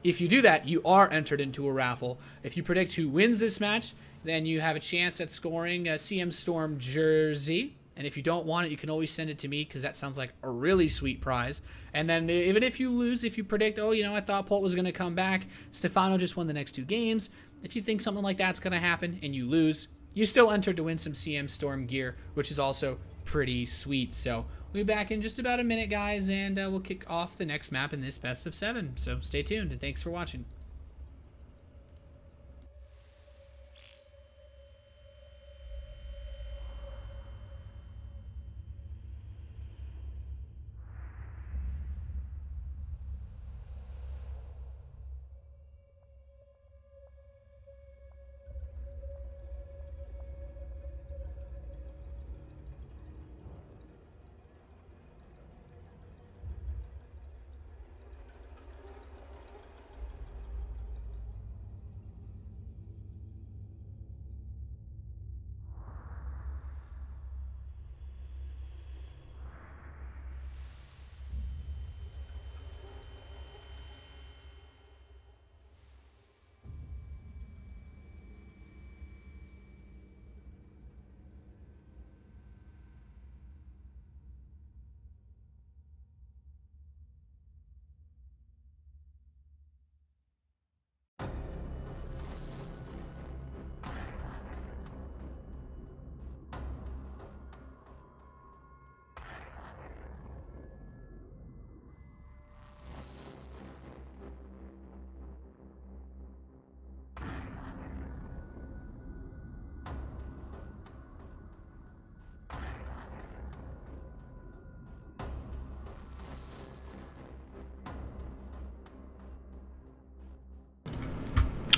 if you do that, you are entered into a raffle. If you predict who wins this match, then you have a chance at scoring a CMStorm jersey. And if you don't want it, you can always send it to me, because that sounds like a really sweet prize. And then even if you lose, if you predict, oh, I thought Polt was going to come back, Stephano just won the next 2 games. If you think something like that's going to happen and you lose, you still entered to win some CMStorm gear, which is also pretty sweet. So we'll be back in just about a minute, guys, and we'll kick off the next map in this best of 7. So stay tuned, and thanks for watching.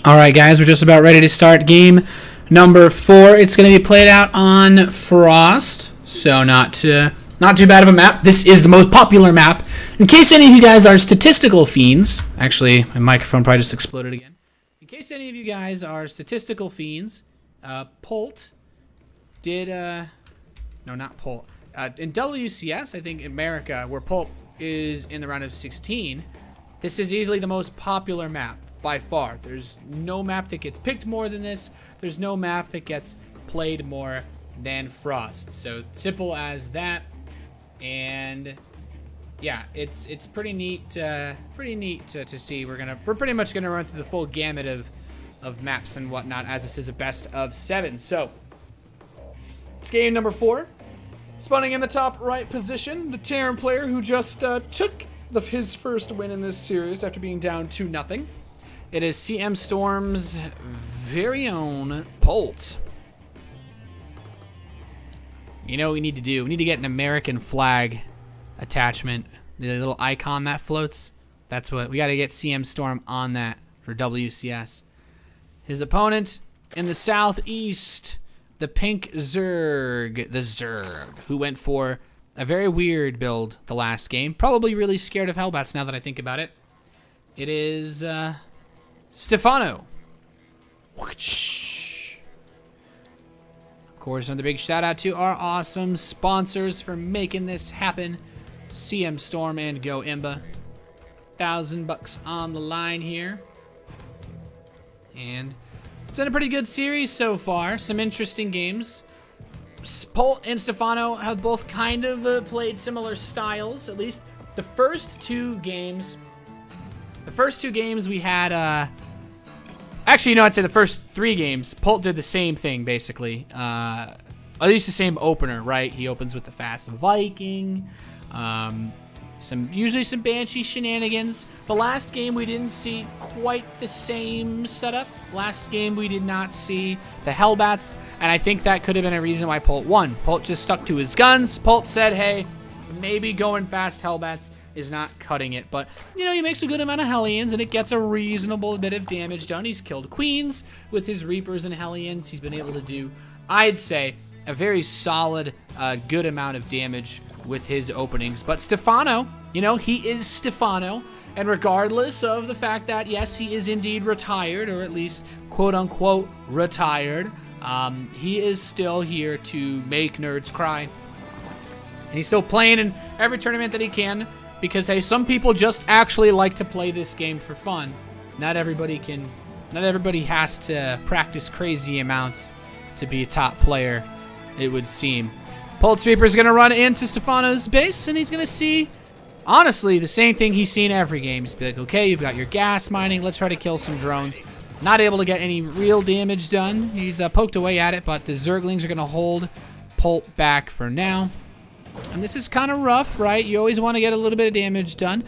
Alright, guys, we're just about ready to start game number 4. It's going to be played out on Frost, so not too bad of a map. This is the most popular map. In case any of you guys are statistical fiends, actually, my microphone probably just exploded again. In case any of you guys are statistical fiends, Polt did, no, not Polt. In WCS, I think in America, where Polt is in the round of 16, this is easily the most popular map. By far. There's no map that gets picked more than this. There's no map that gets played more than Frost. So simple as that. And yeah, it's pretty neat. To see. We're pretty much gonna run through the full gamut of maps and whatnot, as this is a best of 7. So it's game number 4. Spawning in the top right position, the Terran player who just took his first win in this series after being down 2-0. It is CMStorm's very own Polt. You know what we need to do? We need to get an American flag attachment. The little icon that floats. That's what we got to get CMStorm on that for WCS. His opponent in the southeast, the pink Zerg, who went for a very weird build the last game. Probably really scared of Hellbats now that I think about it. It is Stephano. Of course, another big shout out to our awesome sponsors for making this happen. CMStorm and Go Imba. $1,000 on the line here. And it's been a pretty good series so far. Some interesting games. Polt and Stephano have both kind of played similar styles. At least the first two games. The first two games we had, actually, you know, I'd say the first three games, Polt did the same thing, basically. At least the same opener, right? He opens with the Fast Viking. Usually some Banshee shenanigans. The last game we didn't see quite the same setup. Last game we did not see the Hellbats, and I think that could have been a reason why Polt won. Polt just stuck to his guns. Polt said, hey, maybe going fast Hellbats is not cutting it, but you know, he makes a good amount of Hellions and it gets a reasonable bit of damage done. He's killed Queens with his Reapers and Hellions. He's been able to do, I'd say, a very solid, good amount of damage with his openings. But Stephano, you know, he is Stephano, and regardless of the fact that, yes, he is indeed retired, or at least quote-unquote retired, he is still here to make nerds cry. And he's still playing in every tournament that he can, because, hey, some people just actually like to play this game for fun. Not everybody has to practice crazy amounts to be a top player, it would seem. Polt's Reaper is going to run into Stephano's base, and he's going to see, honestly, the same thing he's seen every game. He's be like, okay, you've got your gas mining. Let's try to kill some drones. Not able to get any real damage done. He's poked away at it, but the Zerglings are going to hold Polt back for now. And this is kind of rough, right? You always want to get a little bit of damage done.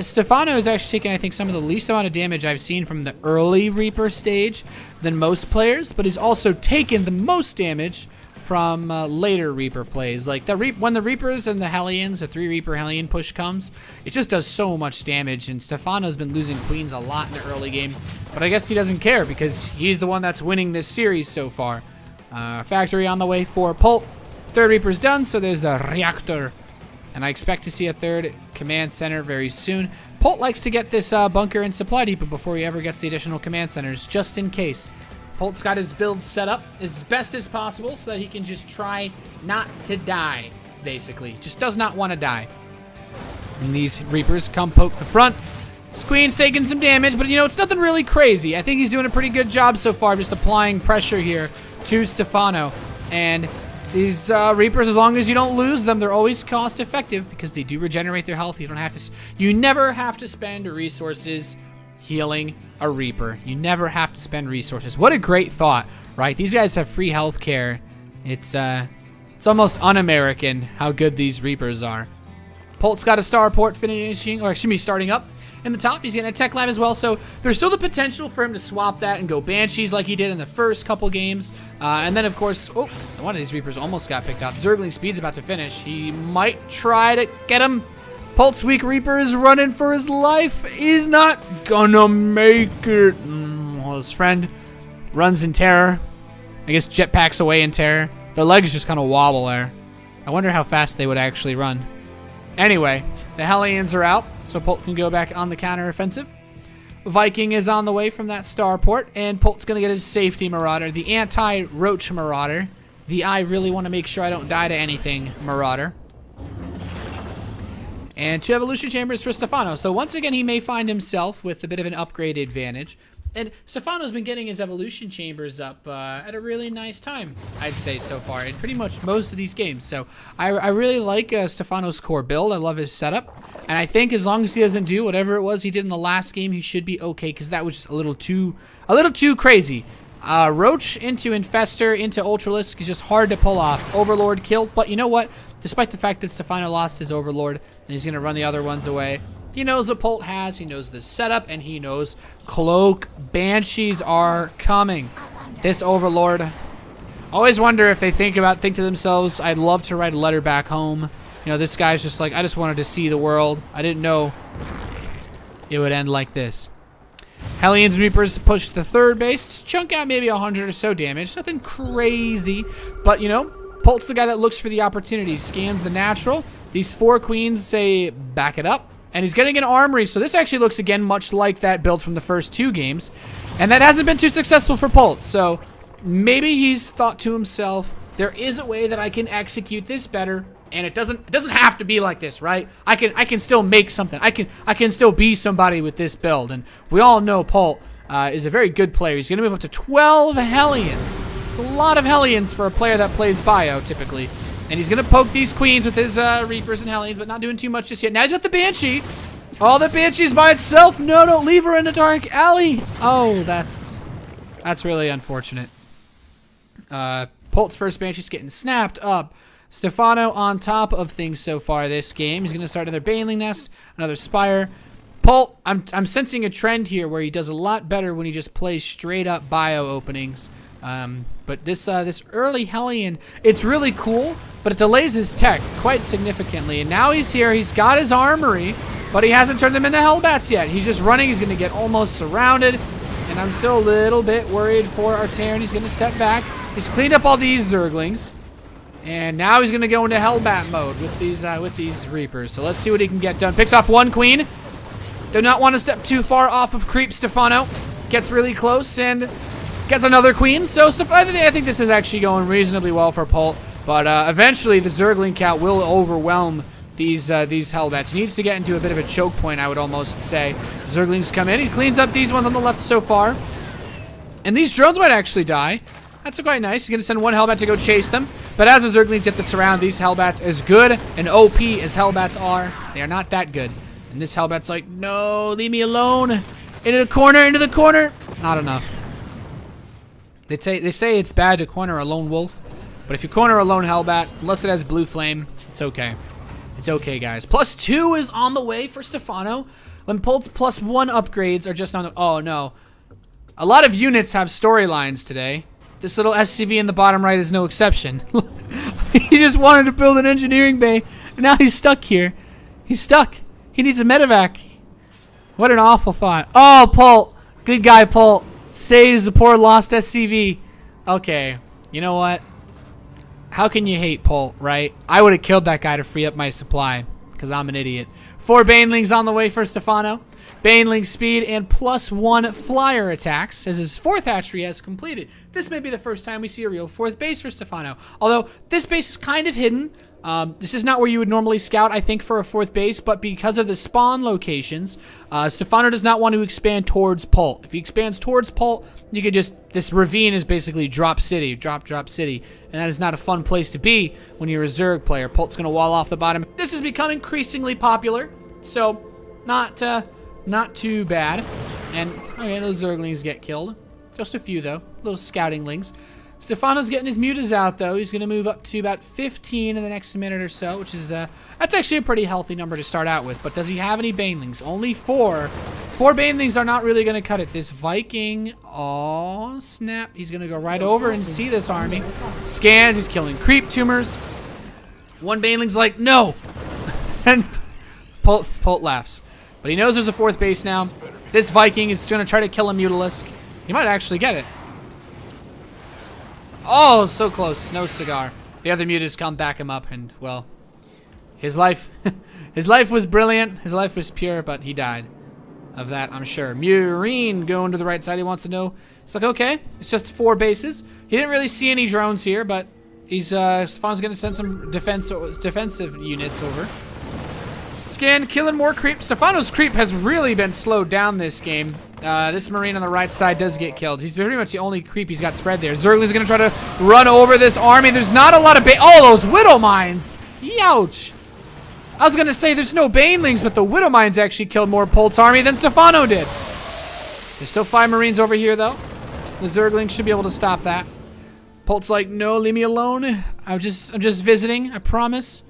Stephano is actually taking, I think, some of the least amount of damage I've seen from the early Reaper stage than most players, but he's also taken the most damage from later Reaper plays. Like when the Reapers and the Hellions, the 3 Reaper Hellion push comes, it just does so much damage, and Stephano's been losing Queens a lot in the early game, but I guess he doesn't care because he's the one that's winning this series so far. Factory on the way for Polt. 3rd Reaper's done, so there's a reactor, and I expect to see a 3rd command center very soon. Polt likes to get this bunker and supply depot before he ever gets the additional command centers, just in case. Polt's got his build set up as best as possible so that he can just try not to die, basically. Just does not want to die. And these Reapers come poke the front. Queen's taking some damage, but you know, it's nothing really crazy. I think he's doing a pretty good job so far, just applying pressure here to Stephano. And these Reapers, as long as you don't lose them, they're always cost effective because they do regenerate their health. You never have to spend resources healing a Reaper. You never have to spend resources. What a great thought, right? These guys have free health care. It's almost un-American how good these Reapers are. Polt's got a starport finishing, or excuse me, starting up in the top. He's getting a tech lab as well, so there's still the potential for him to swap that and go Banshees like he did in the first couple games. And then, of course, oh, one of these Reapers almost got picked off. Zergling Speed's about to finish. He might try to get him. Polt's weak Reaper is running for his life. He's not gonna make it. Well, his friend runs in terror. I guess jetpacks away in terror. Their legs just kind of wobble there. I wonder how fast they would actually run. Anyway, the Hellions are out, so Polt can go back on the counter-offensive. Viking is on the way from that starport, and Polt's going to get his safety Marauder, the anti-Roach Marauder, the I really want to make sure I don't die to anything Marauder. And 2 evolution chambers for Stephano. So once again, he may find himself with a bit of an upgrade advantage. And Stephano's been getting his evolution chambers up at a really nice time, I'd say, so far, in pretty much most of these games. So I really like Stephano's core build. I love his setup. And I think as long as he doesn't do whatever it was he did in the last game, he should be okay, because that was just a little too crazy. Roach into Infestor into Ultralisk is just hard to pull off. Overlord killed, but you know what? Despite the fact that Stephano lost his Overlord, and he's going to run the other ones away, he knows what Polt has, he knows the setup, and he knows Cloak Banshees are coming. This Overlord, always wonder if they think to themselves, I'd love to write a letter back home. You know, this guy's just like, I just wanted to see the world. I didn't know it would end like this. Hellions and Reapers push the third base, chunk out maybe 100 or so damage. Nothing crazy, but you know, Polt's the guy that looks for the opportunities, scans the natural. These 4 queens say back it up, and he's getting an armory, so this actually looks again much like that build from the first 2 games, and that hasn't been too successful for Polt. So maybe he's thought to himself, there is a way that I can execute this better. And it doesn't have to be like this, right? I can still make something. I can still be somebody with this build. And we all know Polt is a very good player. He's going to move up to 12 Hellions. It's a lot of Hellions for a player that plays Bio typically. And he's going to poke these queens with his Reapers and Hellions, but not doing too much just yet. Now he's got the Banshee. Oh, the Banshee's by itself. No, don't leave her in the dark alley. Oh, that's really unfortunate. Polt's first Banshee's getting snapped up. Stephano on top of things so far this game. He's going to start another Baneling Nest, another Spire. Polt, I'm sensing a trend here where he does a lot better when he just plays straight up Bio openings. But this early Hellion, it's really cool, but it delays his tech quite significantly. And now he's here. He's got his armory, but he hasn't turned them into Hellbats yet. He's just running. He's going to get almost surrounded. And I'm still a little bit worried for Alterzim. He's going to step back. He's cleaned up all these Zerglings. And now he's going to go into Hellbat mode with these Reapers. So let's see what he can get done. Picks off 1 queen. Do not want to step too far off of creep. Stephano gets really close and gets another queen. So I think this is actually going reasonably well for Polt. But eventually the Zergling count will overwhelm these Hellbats. He needs to get into a bit of a choke point, I would almost say. Zerglings come in. He cleans up these ones on the left so far. And these drones might actually die. That's quite nice. He's going to send 1 Hellbat to go chase them. But as the Zerglings get the surround, these Hellbats, as good and OP as Hellbats are, they are not that good. And this Hellbat's like, no, leave me alone. Into the corner. Not enough. They say it's bad to corner a lone wolf. But if you corner a lone Hellbat, unless it has blue flame, it's okay. It's okay, guys. +2 is on the way for Stephano. When Polt's +1 upgrades are just on the... Oh, no. A lot of units have storylines today. This little SCV in the bottom right is no exception. He just wanted to build an engineering bay, and now he's stuck here. He's stuck. He needs a medevac. What an awful thought. Oh, Polt. Good guy, Polt. Saves the poor lost SCV. Okay. You know what? How can you hate Polt, right? I would have killed that guy to free up my supply, because I'm an idiot. 4 Banelings on the way for Stephano. Baneling speed and +1 flyer attacks as his 4th hatchery has completed. This may be the first time we see a real 4th base for Stephano. Although this base is kind of hidden. This is not where you would normally scout, I think, for a 4th base, but because of the spawn locations, Stephano does not want to expand towards Polt. If he expands towards Polt, you could just, this ravine is basically drop city, drop city, and that is not a fun place to be when you're a Zerg player. Polt's going to wall off the bottom. This has become increasingly popular, so not too bad. And, okay, those Zerglings get killed. Just a few, though. Little scouting lings. Stephano's getting his mutas out, though. He's going to move up to about 15 in the next minute or so, which is, that's actually a pretty healthy number to start out with. But does he have any Banelings? Only 4. 4 Banelings are not really going to cut it. This Viking, oh, snap. He's going to go right over and see this army. Scans, he's killing creep tumors. 1 Baneling's like, no. And Polt laughs. But he knows there's a 4th base now. This Viking is going to try to kill a Mutalisk. He might actually get it. Oh, so close. No cigar. The other Mutas come back him up, and, well, his life was brilliant. His life was pure, but he died of that, I'm sure. Murine going to the right side. He wants to know. It's like, okay, it's just 4 bases. He didn't really see any drones here, but he's Stephano's going to send some defensive units over. Scan, killing more creep. Stephano's creep has really been slowed down this game. This Marine on the right side does get killed. He's pretty much the only creep he's got spread there. Zergling's going to try to run over this army. There's not a lot of oh, those Widow Mines. Youch. I was going to say there's no Banelings, but the Widow Mines actually killed more Polt's army than Stephano did. There's still 5 Marines over here, though. The Zerglings should be able to stop that. Polt's like, no, leave me alone. I'm just visiting, I promise.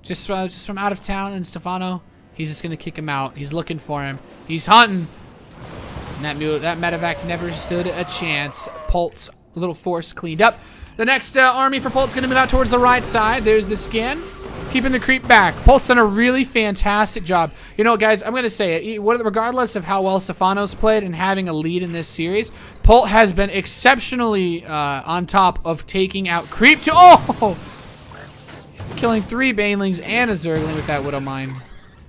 Just from out of town. And Stephano, he's just gonna kick him out. He's looking for him. He's hunting. And that medevac never stood a chance. Polt's little force cleaned up. The next army for Polt's gonna move out towards the right side. There's the scan. Keeping the creep back. Polt's done a really fantastic job. You know, guys, I'm going to say it. Regardless of how well Stephano's played and having a lead in this series, Polt has been exceptionally on top of taking out creep to... Oh! Killing 3 Banelings and a Zergling with that Widow Mine.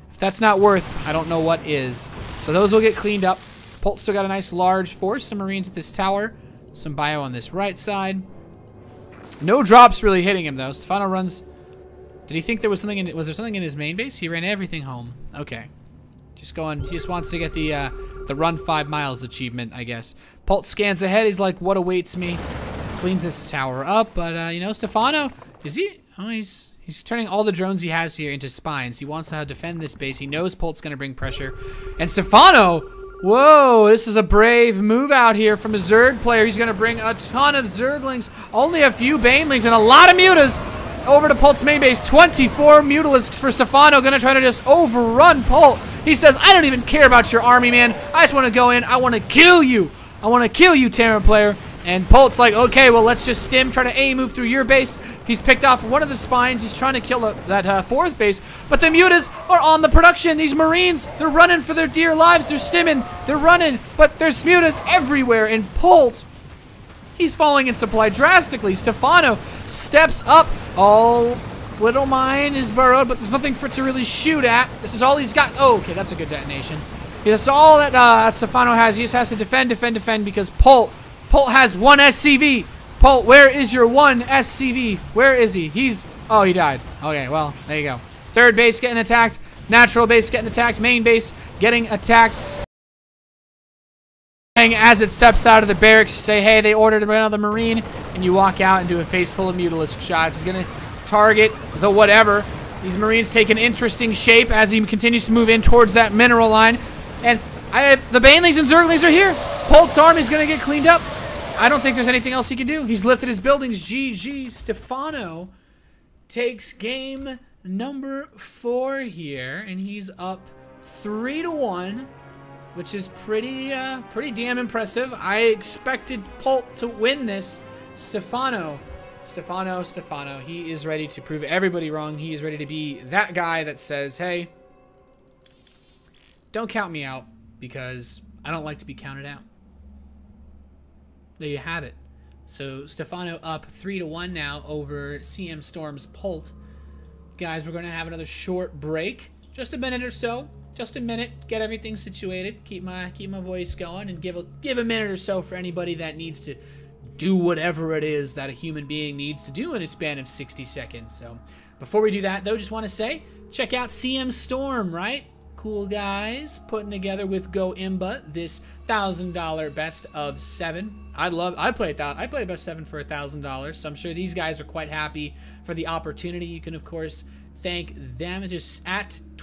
If that's not worth, I don't know what is. So those will get cleaned up. Polt still got a nice large force. Some Marines at this tower. Some bio on this right side. No drops really hitting him, though. Stephano runs... Did he think there was something in... Was there something in his main base? He ran everything home. Okay. Just going... He just wants to get the run 5 miles achievement, I guess. Polt scans ahead. He's like, what awaits me? Cleans this tower up. But, you know, Stephano... Is he... Oh, he's turning all the drones he has here into spines. He wants to defend this base. He knows Polt's going to bring pressure. And Stephano... Whoa, this is a brave move out here from a Zerg player. He's going to bring a ton of Zerglings. Only a few Banelings and a lot of Mutas. Over to Polt's main base, 24 Mutalisks for Stephano, gonna try to just overrun Polt. He says, I don't even care about your army, man. I just wanna go in, I wanna kill you. I wanna kill you, Terran player. And Polt's like, okay, well, let's just stim, try to A move through your base. He's picked off one of the spines. He's trying to kill that 4th base. But the Mutas are on the production. These Marines, they're running for their dear lives. They're stimming, they're running, but there's Mutas everywhere. And Polt, he's falling in supply drastically. Stephano steps up. Oh, Little Mine is burrowed, but there's nothing for it to really shoot at. This is all he's got. Oh, okay, that's a good detonation. That's all that Stephano has. He just has to defend because Polt has 1 SCV. Polt, where is your 1 SCV? Where is he? Oh, he died. Okay, well, there you go. 3rd base getting attacked. Natural base getting attacked. Main base getting attacked. As it steps out of the barracks, you say, hey, they ordered another Marine, and you walk out and do a face full of Mutalisk shots. He's going to target the whatever. These Marines take an interesting shape as he continues to move in towards that mineral line. And the Banelings and Zerglings are here. Polt's army is going to get cleaned up. I don't think there's anything else he can do. He's lifted his buildings. GG. Stephano takes game number 4 here, and he's up 3-1. Which is pretty damn impressive. I expected Polt to win this. Stephano. He is ready to prove everybody wrong. He is ready to be that guy that says, hey, don't count me out because I don't like to be counted out. There you have it. So Stephano up 3-1 now over CMStorm's Polt. Guys, we're going to have another short break. Just a minute or so. Just a minute, get everything situated, keep my voice going, and give a minute or so for anybody that needs to do whatever it is that a human being needs to do in a span of 60 seconds. So before we do that, though, just want to say, check out CMStorm, right? Cool guys putting together with Go Imba this $1,000 best of 7. I play best 7 for $1,000, so I'm sure these guys are quite happy for the opportunity. You can of course thank them.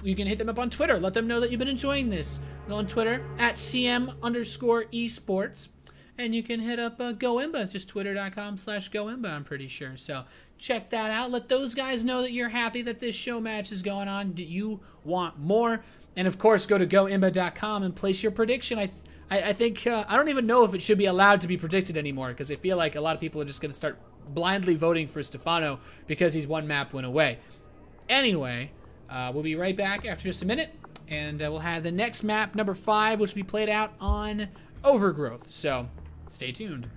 You can hit them up on Twitter. Let them know that you've been enjoying this. Go on Twitter at CM_esports. And you can hit up GoImba. It's just twitter.com/GoImba, I'm pretty sure. So check that out. Let those guys know that you're happy that this show match is going on. Do you want more? And of course, go to GoImba.com and place your prediction. I think, I don't even know if it should be allowed to be predicted anymore, because I feel like a lot of people are just going to start blindly voting for Stephano because he's 1 map win away. Anyway, we'll be right back after just a minute, and we'll have the next map, number 5, which will be played out on Overgrowth. So, stay tuned.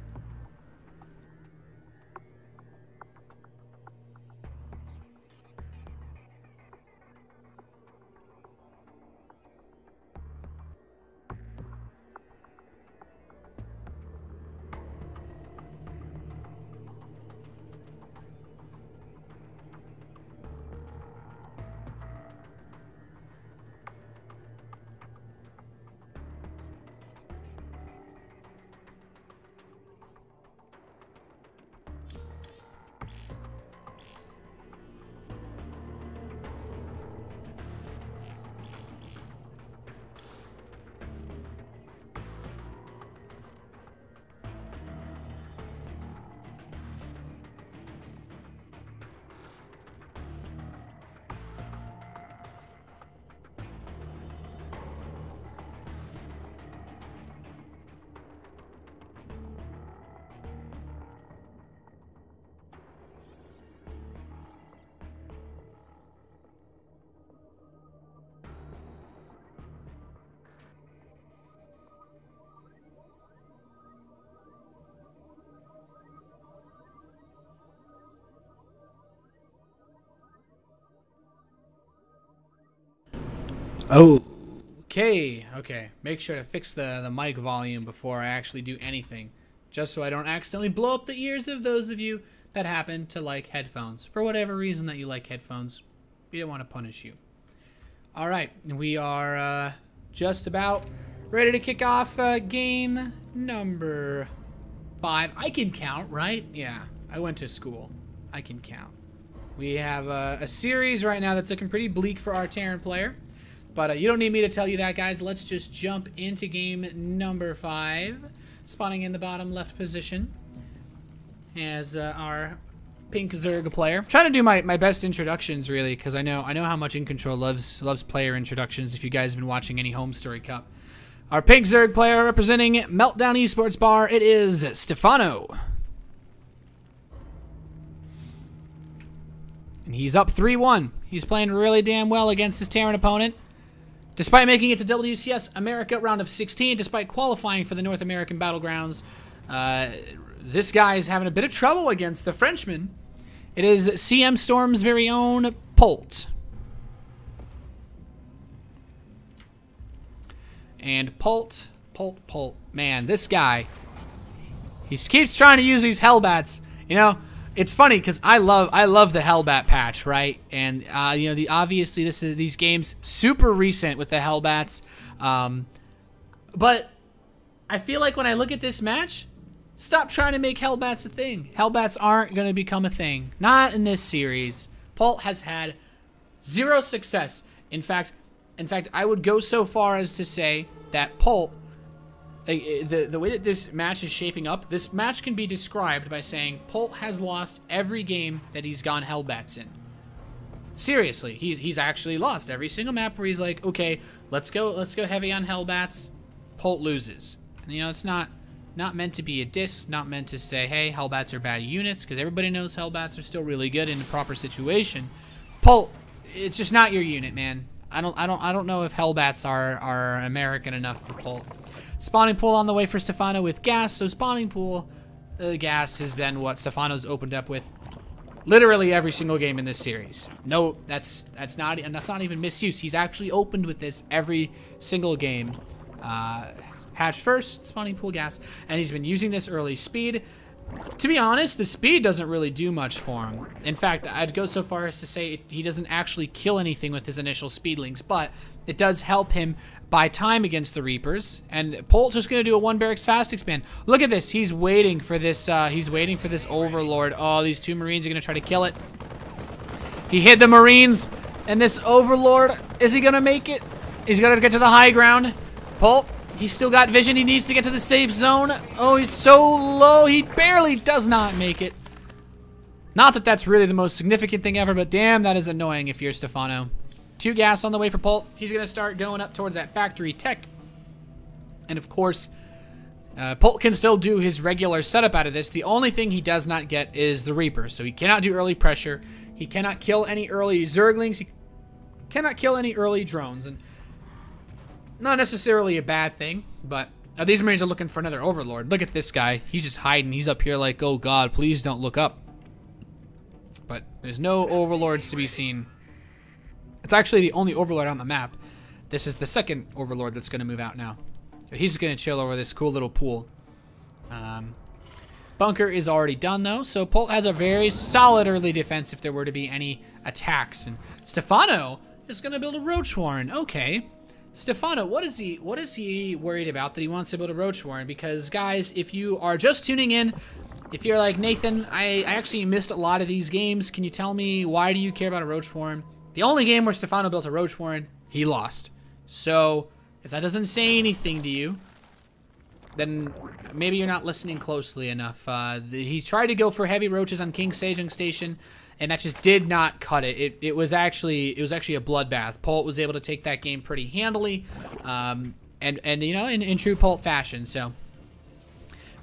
Okay. Make sure to fix the mic volume before I actually do anything, just so I don't accidentally blow up the ears of those of you that happen to like headphones. For whatever reason that you like headphones, we don't want to punish you. All right, we are just about ready to kick off game number 5. I can count, right? Yeah, I went to school. I can count. We have a series right now that's looking pretty bleak for our Terran player. But you don't need me to tell you that, guys. Let's just jump into game number 5. Spawning in the bottom left position as our pink Zerg player. I'm trying to do my best introductions, really, because I know how much In Control loves player introductions, if you guys have been watching any Home Story Cup. Our pink Zerg player representing Meltdown Esports Bar, it is Stephano. And he's up 3-1. He's playing really damn well against his Terran opponent. Despite making it to WCS America round of 16, despite qualifying for the North American Battlegrounds, this guy is having a bit of trouble against the Frenchman. It is CMStorm's very own Polt. And Polt, man, this guy, he keeps trying to use these Hellbats. You know, it's funny because I love the Hellbat patch, right? And you know, obviously these games super recent with the Hellbats, but I feel like when I look at this match, stop trying to make Hellbats a thing. Hellbats aren't going to become a thing, not in this series. Polt has had 0 success. In fact, I would go so far as to say that Polt, the way that this match is shaping up, this match can be described by saying Polt has lost every game that he's gone Hellbats in. Seriously, he's actually lost every single map where he's like, okay, let's go heavy on Hellbats. Polt loses. And, you know, it's not meant to be a diss, not meant to say, hey, Hellbats are bad units, because everybody knows Hellbats are still really good in the proper situation. Polt, it's just not your unit, man. I don't know if Hellbats are American enough for Polt. Spawning pool on the way for Stephano with gas. So spawning pool, gas has been what Stephano's opened up with literally every single game in this series. No, that's not even misuse. He's actually opened with this every single game. Hatch first, spawning pool gas, and he's been using this early speed. To be honest, the speed doesn't really do much for him. In fact, I'd go so far as to say he doesn't actually kill anything with his initial speedlings, but it does help him buy time against the Reapers. And Polt's just going to do a 1 barracks fast expand. Look at this. He's waiting for this. He's waiting for this Overlord. Oh, these 2 Marines are going to try to kill it. He hit the Marines, and this Overlord, is he going to make it? He's going to get to the high ground. Polt, he's still got vision. He needs to get to the safe zone. Oh, he's so low. He barely does not make it. Not that that's really the most significant thing ever, but damn, that is annoying if you're Stephano. 2 gas on the way for Polt. He's going to start going up towards that factory tech. And of course, Polt can still do his regular setup out of this. The only thing he does not get is the Reaper. So he cannot do early pressure. He cannot kill any early Zerglings. He cannot kill any early drones. And not necessarily a bad thing, but these Marines are looking for another Overlord. Look at this guy. He's just hiding. He's up here like, oh God, please don't look up. But there's no Overlords to be seen. It's actually the only Overlord on the map. This is the second Overlord that's going to move out now. So he's going to chill over this cool little pool. Bunker is already done, though, so Polt has a very solid early defense if there were to be any attacks. And Stephano is going to build a Roach Warren. Okay. Stephano, what is he worried about that he wants to build a Roach Warren? Because, guys, if you are just tuning in, if you're like, Nathan, I actually missed a lot of these games. Can you tell me, why do you care about a Roach Warren? The only game where Stephano built a Roach Warren, he lost. So, if that doesn't say anything to you, then maybe you're not listening closely enough. He tried to go for heavy roaches on King Sejong Station, and that just did not cut it. It was actually a bloodbath. Polt was able to take that game pretty handily, and you know, in true Polt fashion. So,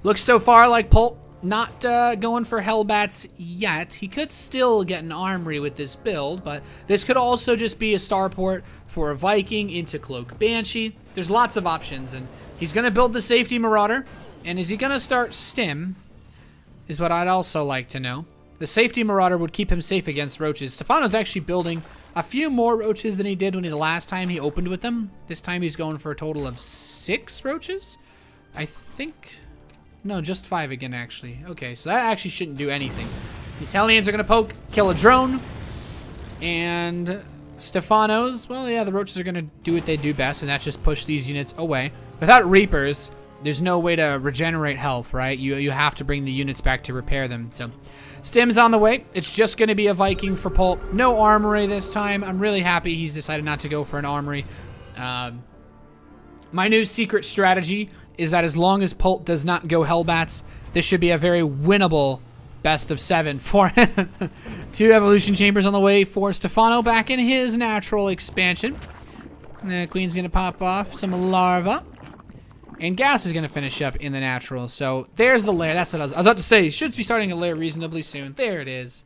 looks so far like Polt not going for Hellbats yet. He could still get an armory with this build, but this could also just be a starport for a Viking into Cloak Banshee. There's lots of options, and he's going to build the Safety Marauder. And is he going to start Stim? Is what I'd also like to know. The safety Marauder would keep him safe against roaches. Stephano's actually building a few more roaches than he did when the last time he opened with them. This time he's going for a total of 6 roaches. I think... No, just 5 again, actually. Okay, so that actually shouldn't do anything. These Hellions are going to poke, kill a drone. And Stephano's, well, yeah, the roaches are going to do what they do best, and that's just push these units away. Without Reapers, there's no way to regenerate health, right? You have to bring the units back to repair them. So, Stim's on the way. It's just going to be a Viking for Polt. No armory this time. I'm really happy he's decided not to go for an armory. My new secret strategy is that as long as Polt does not go Hellbats, this should be a very winnable best of 7 for him. 2 evolution chambers on the way for Stephano back in his natural expansion. The Queen's going to pop off some larva. And Gas is going to finish up in the natural. So there's the lair. That's what I was about to say. Should be starting a lair reasonably soon. There it is.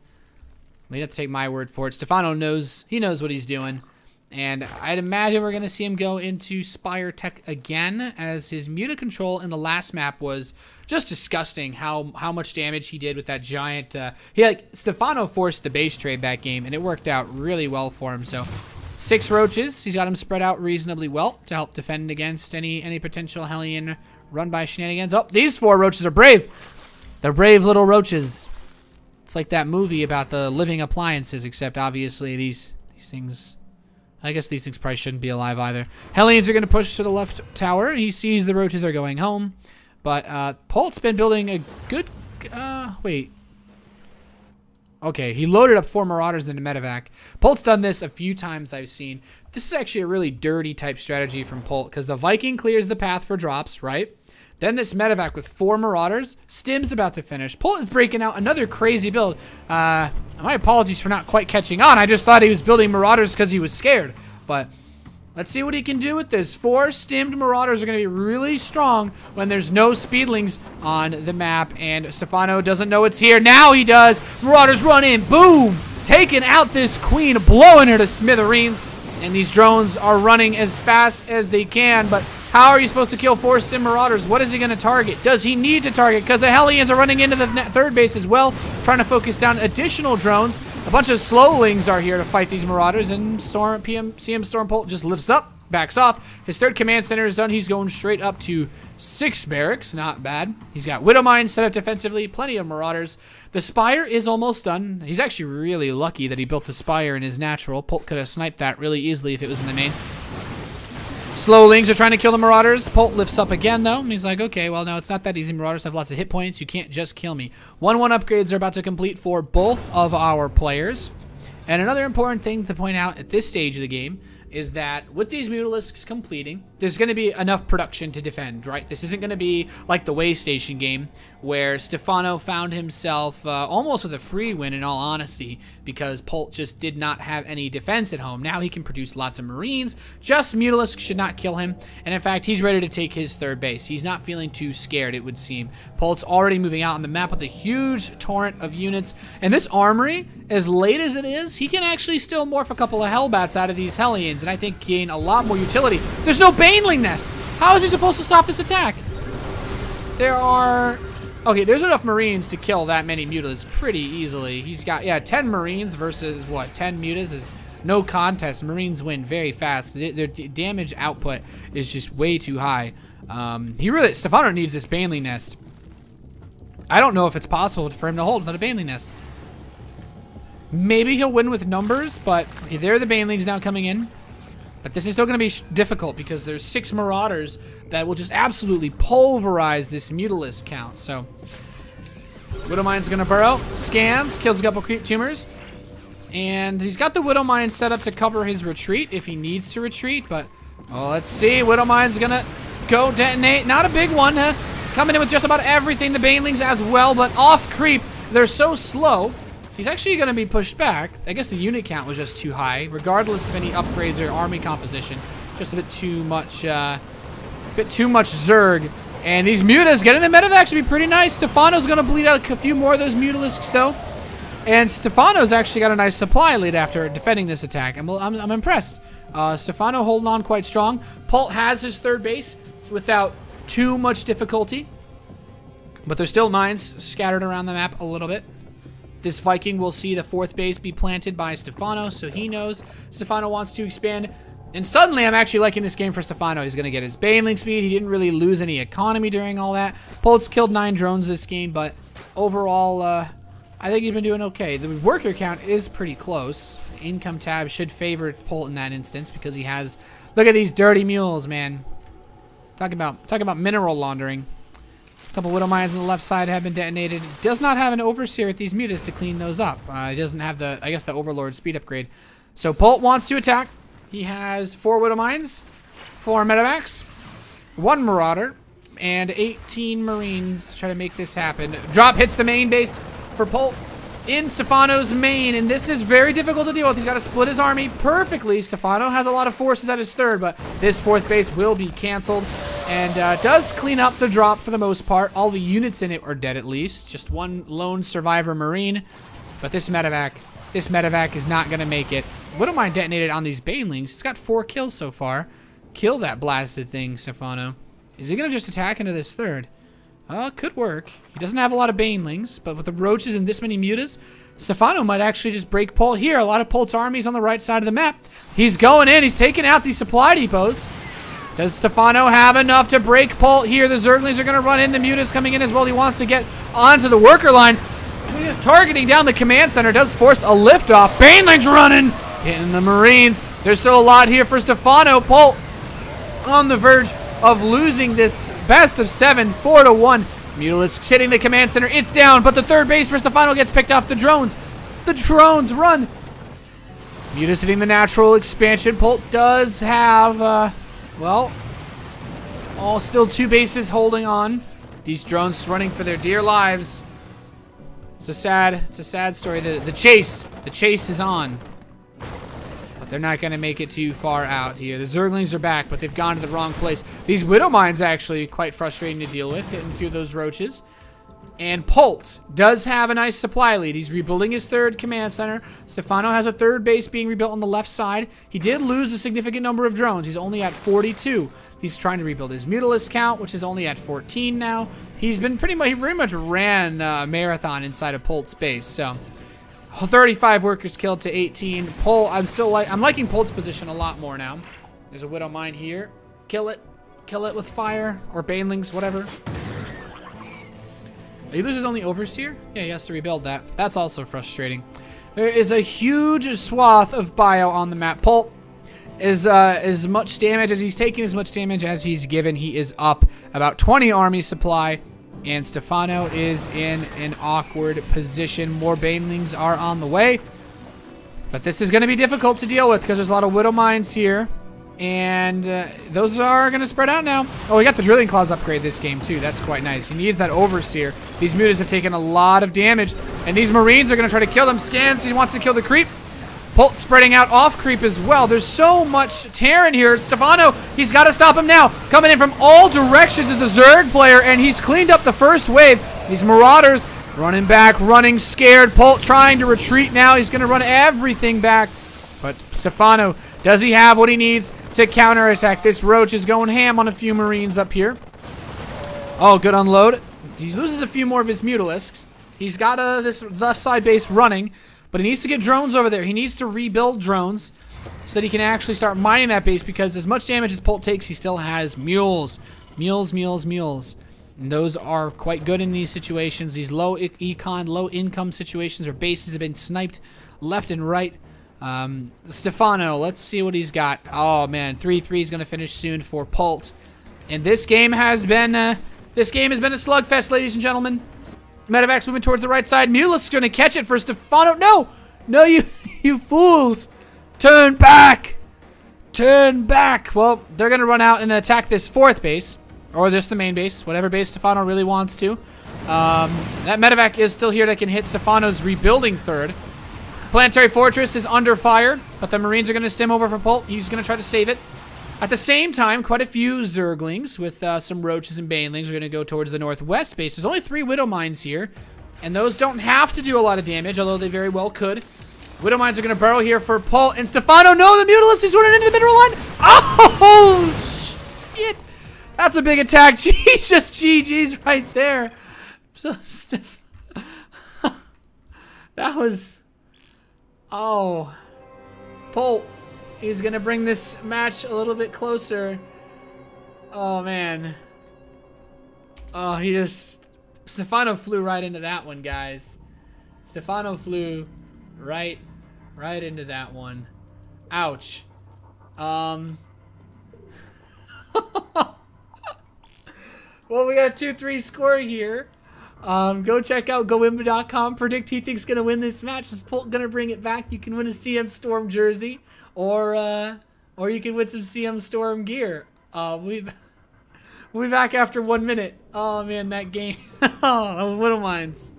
You have to take my word for it. Stephano knows. He knows what he's doing. And I'd imagine we're going to see him go into Spire Tech again, as his Muta control in the last map was just disgusting how much damage he did with that giant... Stephano forced the base trade that game, and it worked out really well for him. So 6 roaches. He's got them spread out reasonably well to help defend against any potential Hellion run-by shenanigans. Oh, these 4 roaches are brave. They're brave little roaches. It's like that movie about the living appliances, except obviously these things... I guess these things probably shouldn't be alive either. Hellions are going to push to the left tower. He sees the roaches are going home. But Polt's been building a good... wait. Okay, he loaded up 4 Marauders into Medevac. Polt's done this a few times I've seen. This is actually a really dirty type strategy from Polt, because the Viking clears the path for drops, right? Then this Medevac with 4 Marauders. Stim's about to finish. Polt is breaking out another crazy build. My apologies for not quite catching on. I just thought he was building Marauders because he was scared. But let's see what he can do with this. 4 stimmed Marauders are going to be really strong when there's no Speedlings on the map. And Stephano doesn't know it's here. Now he does. Marauders run in. Boom! Taking out this Queen, blowing her to smithereens. And these drones are running as fast as they can. But how are you supposed to kill 4 stim Marauders? What is he going to target? Does he need to target? Because the Hellions are running into the 3rd base as well, trying to focus down additional drones. A bunch of Slowlings are here to fight these Marauders, and CMStorm Polt just lifts up, backs off. His 3rd command center is done. He's going straight up to 6 barracks. Not bad. He's got Widow Mine set up defensively, plenty of Marauders. The Spire is almost done. He's actually really lucky that he built the Spire in his natural. Polt could have sniped that really easily if it was in the main. Slowlings are trying to kill the Marauders. Polt lifts up again, though. He's like, okay, well, no, it's not that easy. Marauders have lots of hit points. You can't just kill me. 1-1 upgrades are about to complete for both of our players. And another important thing to point out at this stage of the game is that with these Mutalisks completing, there's going to be enough production to defend, right? This isn't going to be like the Way Station game where Stephano found himself almost with a free win, in all honesty, because Polt just did not have any defense at home. Now he can produce lots of Marines. Just Mutalisk should not kill him. And in fact, he's ready to take his 3rd base. He's not feeling too scared, it would seem. Polt's already moving out on the map with a huge torrent of units. And this armory, as late as it is, he can actually still morph a couple of Hellbats out of these Hellions, and I think gain a lot more utility. There's no Baneling Nest. How is he supposed to stop this attack? There are... Okay, there's enough Marines to kill that many Mutas pretty easily. He's got, yeah, 10 Marines versus, what, 10 Mutas is no contest. Marines win very fast. Their damage output is just way too high. Stephano needs this Baneling Nest. I don't know if it's possible for him to hold without a Baneling Nest. Maybe he'll win with numbers, but okay, there are the Banelings now coming in. But this is still going to be difficult because there's 6 Marauders that will just absolutely pulverize this Mutalisk count. So, Widow Mine's going to burrow, scans, kills a couple creep tumors. And he's got the Widow Mine set up to cover his retreat if he needs to retreat. But, well, let's see. Widow Mine's going to go detonate. Not a big one. Coming in with just about everything. The Banelings as well, but off creep. They're so slow. He's actually going to be pushed back. I guess the unit count was just too high, regardless of any upgrades or army composition. Just a bit too much Zerg. And these Mutas getting the medevac should be pretty nice. Stephano's going to bleed out a few more of those Mutalisks, though. And Stephano's actually got a nice supply lead after defending this attack. I'm impressed. Stephano holding on quite strong. Polt has his 3rd base without too much difficulty. But there's still mines scattered around the map a little bit. This Viking will see the 4th base be planted by Stephano, so he knows Stephano wants to expand. And suddenly, I'm actually liking this game for Stephano. He's going to get his Baneling speed. He didn't really lose any economy during all that. Polt's killed 9 drones this game, but overall, I think he's been doing okay. The worker count is pretty close. Income tab should favor Polt in that instance because he has... Look at these dirty mules, man. Talk about mineral laundering. A couple Widow Mines on the left side have been detonated. Does not have an Overseer with these mutas to clean those up. He doesn't have the, I guess, the Overlord speed upgrade. So Polt wants to attack. He has 4 Widow Mines, 4 Medevacs, 1 Marauder, and 18 Marines to try to make this happen. Drop hits the main base for Polt in Stephano's main, and this is very difficult to deal with. He's got to split his army perfectly. Stephano has a lot of forces at his 3rd, but this 4th base will be canceled, and does clean up the drop for the most part. All the units in it are dead at least. Just 1 lone survivor Marine, but this Medevac is not going to make it. Widow Mine detonated on these Banelings. It's got 4 kills so far. Kill that blasted thing, Stephano. Is he going to just attack into this 3rd? Could work. He doesn't have a lot of Banelings, but with the roaches and this many mutas, Stephano might actually just break Polt here. A lot of Polt's armies on the right side of the map. He's going in. He's taking out these supply depots. Does Stephano have enough to break Polt here? The Zerglings are going to run in. The mutas coming in as well. He wants to get onto the worker line. He is targeting down the command center. Does force a liftoff. Banelings running. Hitting the Marines. There's still a lot here for Stephano. Polt on the verge of losing this best of 7, 4-1. Mutalisks hitting the command center. It's down, but the 3rd base for Stephano gets picked off. The drones. The drones run. Mutas hitting the natural expansion. Polt does have, well, still 2 bases holding on. These drones running for their dear lives. It's a sad story. The chase is on. They're not going to make it too far out here. The Zerglings are back, but they've gone to the wrong place. These Widow Mines actually quite frustrating to deal with, hitting a few of those roaches. And Polt does have a nice supply lead. He's rebuilding his 3rd command center. Stephano has a 3rd base being rebuilt on the left side. He did lose a significant number of drones. He's only at 42. He's trying to rebuild his Mutalist count, which is only at 14 now. He's been pretty much ran a marathon inside of Polt's base, so... 35 workers killed to 18. Polt, I'm liking Polt's position a lot more now. There's a Widow Mine here. Kill it with fire or Banelings, whatever. He loses only Overseer? Yeah, he has to rebuild that. That's also frustrating. There is a huge swath of bio on the map. Polt is as much damage as he's taking, as much damage as he's given. He is up about 20 army supply. And Stephano is in an awkward position. More Banelings are on the way. But this is going to be difficult to deal with because there's a lot of Widow Mines here. And those are going to spread out now. Oh, we got the Drilling Claws upgrade this game too. That's quite nice. He needs that Overseer. These mutas have taken a lot of damage. And these Marines are going to try to kill them. Scans. He wants to kill the creep. Polt spreading out off creep as well. There's so much Terran here. Stephano, he's got to stop him now. Coming in from all directions is the Zerg player, and he's cleaned up the 1st wave. These Marauders running back, running scared. Polt trying to retreat now. He's going to run everything back. But Stephano, does he have what he needs to counterattack? This Roach is going ham on a few Marines up here. Oh, good unload. He loses a few more of his Mutalisks. He's got this left side base running. But he needs to get drones over there. He needs to rebuild drones so that he can actually start mining that base because as much damage as Polt takes, he still has mules. Mules. And those are quite good in these situations. These low econ, low income situations where bases have been sniped left and right. Stephano, let's see what he's got. Oh, man. 3-3 is going to finish soon for Polt. And this game has been a slugfest, ladies and gentlemen. Medevac's moving towards the right side. Mutalisks going to catch it for Stephano. No, you fools. Turn back. Well, they're going to run out and attack this 4th base. Or just the main base. Whatever base Stephano really wants to. That Medevac is still here that can hit Stephano's rebuilding 3rd. Planetary Fortress is under fire. But the Marines are going to stem over for Polt. He's going to try to save it. At the same time, quite a few Zerglings with some Roaches and Banelings are going to go towards the northwest base. There's only 3 Widow Mines here, and those don't have to do a lot of damage, although they very well could. Widow Mines are going to burrow here for Polt, and Stephano, no, the Mutalist is running into the mineral line. Oh, shit. That's a big attack. Just GG's right there. So, That was... Oh. Polt. He's going to bring this match a little bit closer. Oh, man. Oh, he just... Stephano flew right into that one, guys. Stephano flew right into that one. Ouch. Well, we got a 2-3 score here. Go check out goimba.com. Predict who thinks gonna win this match. Is Polt gonna bring it back? You can win a CMStorm jersey, or you can win some CMStorm gear. We'll be back after 1 minute. Oh man, that game. Oh, Widow Mines.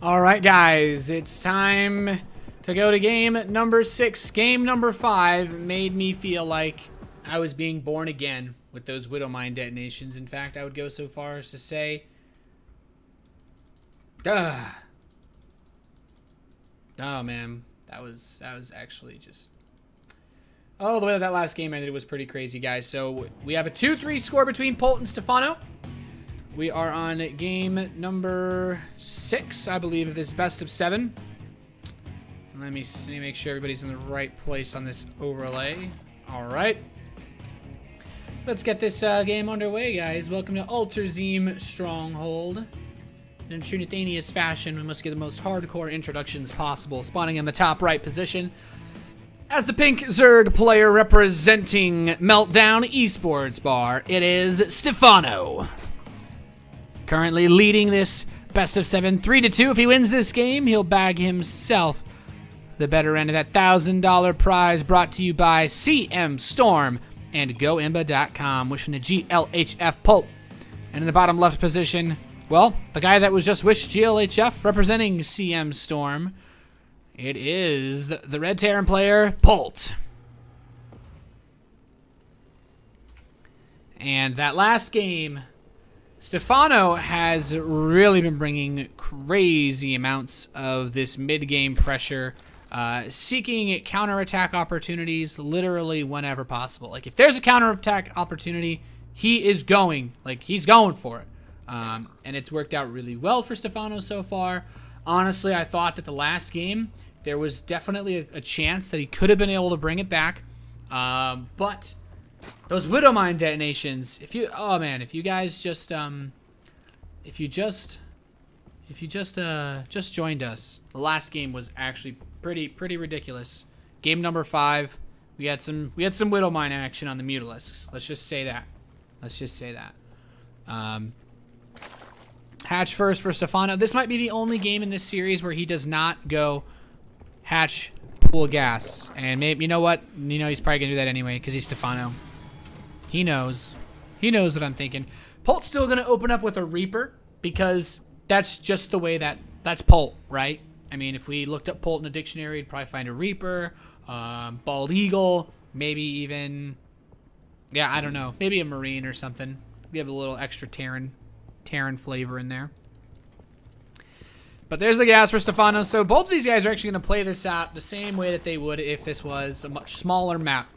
All right, guys, it's time to go to game number 6. Game number 5 made me feel like I was being born again with those Widow Mine detonations. In fact, I would go so far as to say, duh. Oh, man, that was actually just... Oh, the way that last game ended was pretty crazy, guys. So we have a 2-3 score between Polt and Stephano. We are on game number 6, I believe, of this best of 7. Let me make sure everybody's in the right place on this overlay. All right. Let's get this game underway, guys. Welcome to Alterzim Stronghold. In true Nathanius fashion, we must get the most hardcore introductions possible. Spawning in the top right position as the pink Zerg player representing Meltdown Esports Bar, it is Stephano. Currently leading this best of 7, 3-2. If he wins this game, he'll bag himself the better end of that $1,000 prize, brought to you by CMStorm and goimba.com. Wishing the GLHF Polt. And in the bottom left position, well, the guy that was just wished GLHF representing CMStorm. It is the Red Terran player, Polt. And that last game, Stephano has really been bringing crazy amounts of this mid-game pressure, seeking counterattack opportunities literally whenever possible. Like, if there's a counterattack opportunity, he is going. Like, he's going for it. And it's worked out really well for Stephano so far. Honestly, I thought that the last game, there was definitely a chance that he could have been able to bring it back. But those Widow Mine detonations, if you guys just just joined us, the last game was actually pretty ridiculous. Game number 5, we had some Widow Mine action on the Mutalisks. Let's just say that. Hatch first for Stephano. This might be the only game in this series where he does not go hatch pool gas. And maybe, you know what? You know, he's probably gonna do that anyway because he's Stephano. He knows what I'm thinking. Polt's still gonna open up with a Reaper because that's just the way that's Polt, right? I mean, if we looked up Polt in the dictionary, we'd probably find a Reaper, Bald Eagle, Maybe even, yeah, I don't know. Maybe a Marine or something. Give a little extra Terran flavor in there. But there's the gas for Stephano. So both of these guys are actually going to play this out the same way that they would if this was a much smaller map.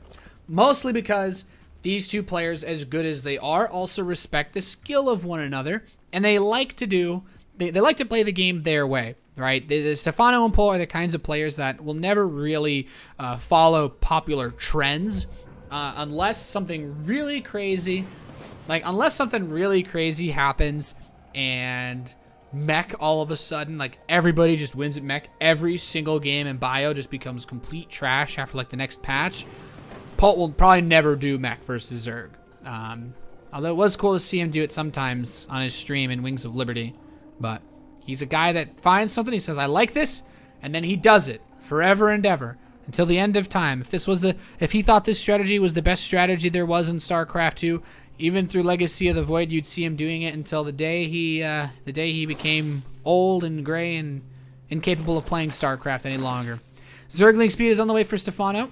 Mostly because these two players, as good as they are, also respect the skill of one another. And they like to do, they like to play the game their way, right? The Stephano and Polt are the kinds of players that will never really follow popular trends unless something really crazy, unless something really crazy happens and mech all of a sudden, like everybody just wins at mech every single game and bio just becomes complete trash after like the next patch. Polt will probably never do mech versus Zerg. Although it was cool to see him do it sometimes on his stream in Wings of Liberty. But he's a guy that finds something, he says, I like this, and then he does it forever and ever until the end of time. If he thought this strategy was the best strategy there was in StarCraft 2, even through Legacy of the Void, you'd see him doing it until the day he became old and gray and incapable of playing StarCraft any longer. Zergling speed is on the way for Stephano.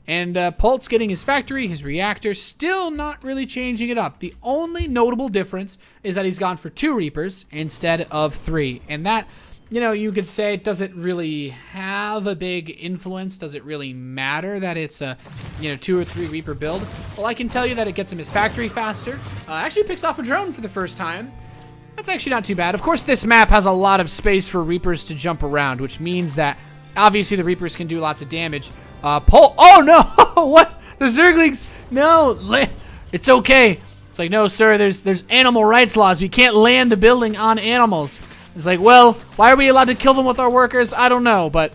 And Polt's getting his factory, his reactor, still not really changing it up. The only notable difference is that he's gone for 2 Reapers instead of 3. And that, you know, you could say, does it really have a big influence? Does it really matter that it's a, 2 or 3 Reaper build? Well, I can tell you that it gets him his factory faster. Actually picks off a drone for the first time. That's actually not too bad. Of course, this map has a lot of space for Reapers to jump around, which means that obviously the Reapers can do lots of damage. Polt, oh no, what? The Zerglings, no, it's okay. It's like, no sir, there's animal rights laws. We can't land the building on animals. It's like, well, why are we allowed to kill them with our workers? I don't know, but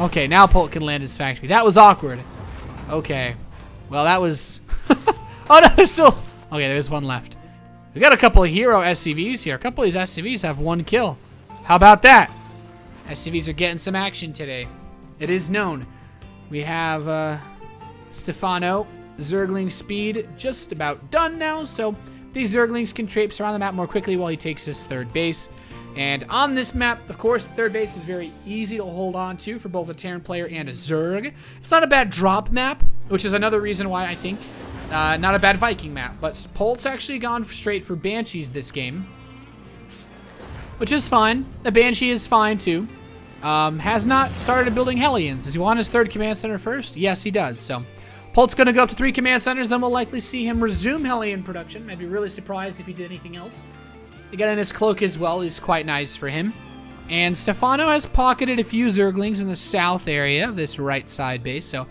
okay, now Polt can land his factory. That was awkward. Okay, well that was, oh no, there's still, okay, there's one left. We got a couple of hero SCVs here. A couple of these SCVs have 1 kill. How about that? SCVs are getting some action today. It is known. We have Stephano, Zergling speed just about done now, so these Zerglings can traipse around the map more quickly while he takes his 3rd base. And on this map, of course, 3rd base is very easy to hold on to for both a Terran player and a Zerg. It's not a bad drop map, which is another reason why I think not a bad Viking map. But Polt's actually gone straight for Banshees this game, which is fine. The Banshee is fine too. Has not started building Hellions. Does he want his 3rd command center first? Yes, he does. So Polt's going to go up to 3 command centers. Then we'll likely see him resume Hellion production. I'd be really surprised if he did anything else. Getting this cloak as well is quite nice for him. And Stephano has pocketed a few Zerglings in the south area of this right side base. So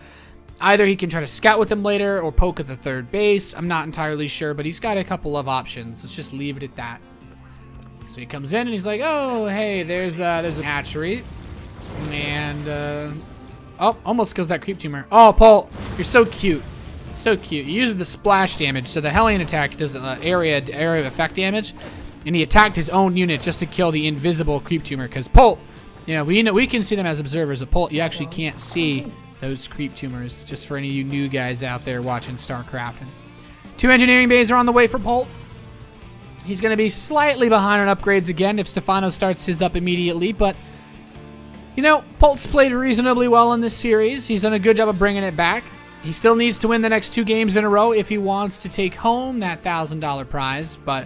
either he can try to scout with them later or poke at the 3rd base. I'm not entirely sure, but he's got a couple of options. Let's just leave it at that. So he comes in and he's like, oh, hey, there's a hatchery. And, oh, almost kills that creep tumor. Oh, Polt, you're so cute. So cute. He uses the splash damage, so the Hellion attack does area effect damage. And he attacked his own unit just to kill the invisible creep tumor. Because Polt, we can see them as observers, but Polt, you actually can't see those creep tumors. Just for any of you new guys out there watching StarCraft. And 2 engineering bays are on the way for Polt. He's going to be slightly behind on upgrades again if Stephano starts his up immediately, but Polt's played reasonably well in this series. He's done a good job of bringing it back. He still needs to win the next 2 games in a row if he wants to take home that $1,000 prize, but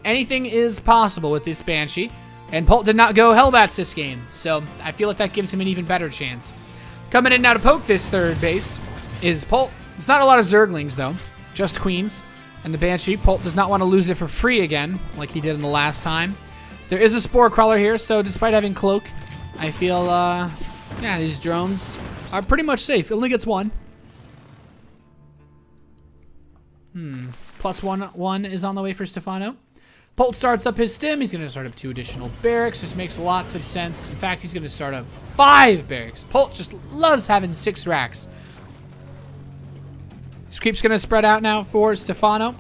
anything is possible with this Banshee, and Polt did not go Hellbats this game, so I feel like that gives him an even better chance. Coming in now to poke this 3rd base is Polt. It's not a lot of Zerglings, though, just Queens. And the Banshee, Polt does not want to lose it for free again, like he did in the last time. There is a Spore Crawler here, so despite having Cloak, I feel, yeah, these drones are pretty much safe. It only gets 1. Plus 1 is on the way for Stephano. Polt starts up his stim. He's going to start up 2 additional barracks. This makes lots of sense. In fact, he's going to start up 5 barracks. Polt just loves having 6 racks. This creep's going to spread out now for Stephano.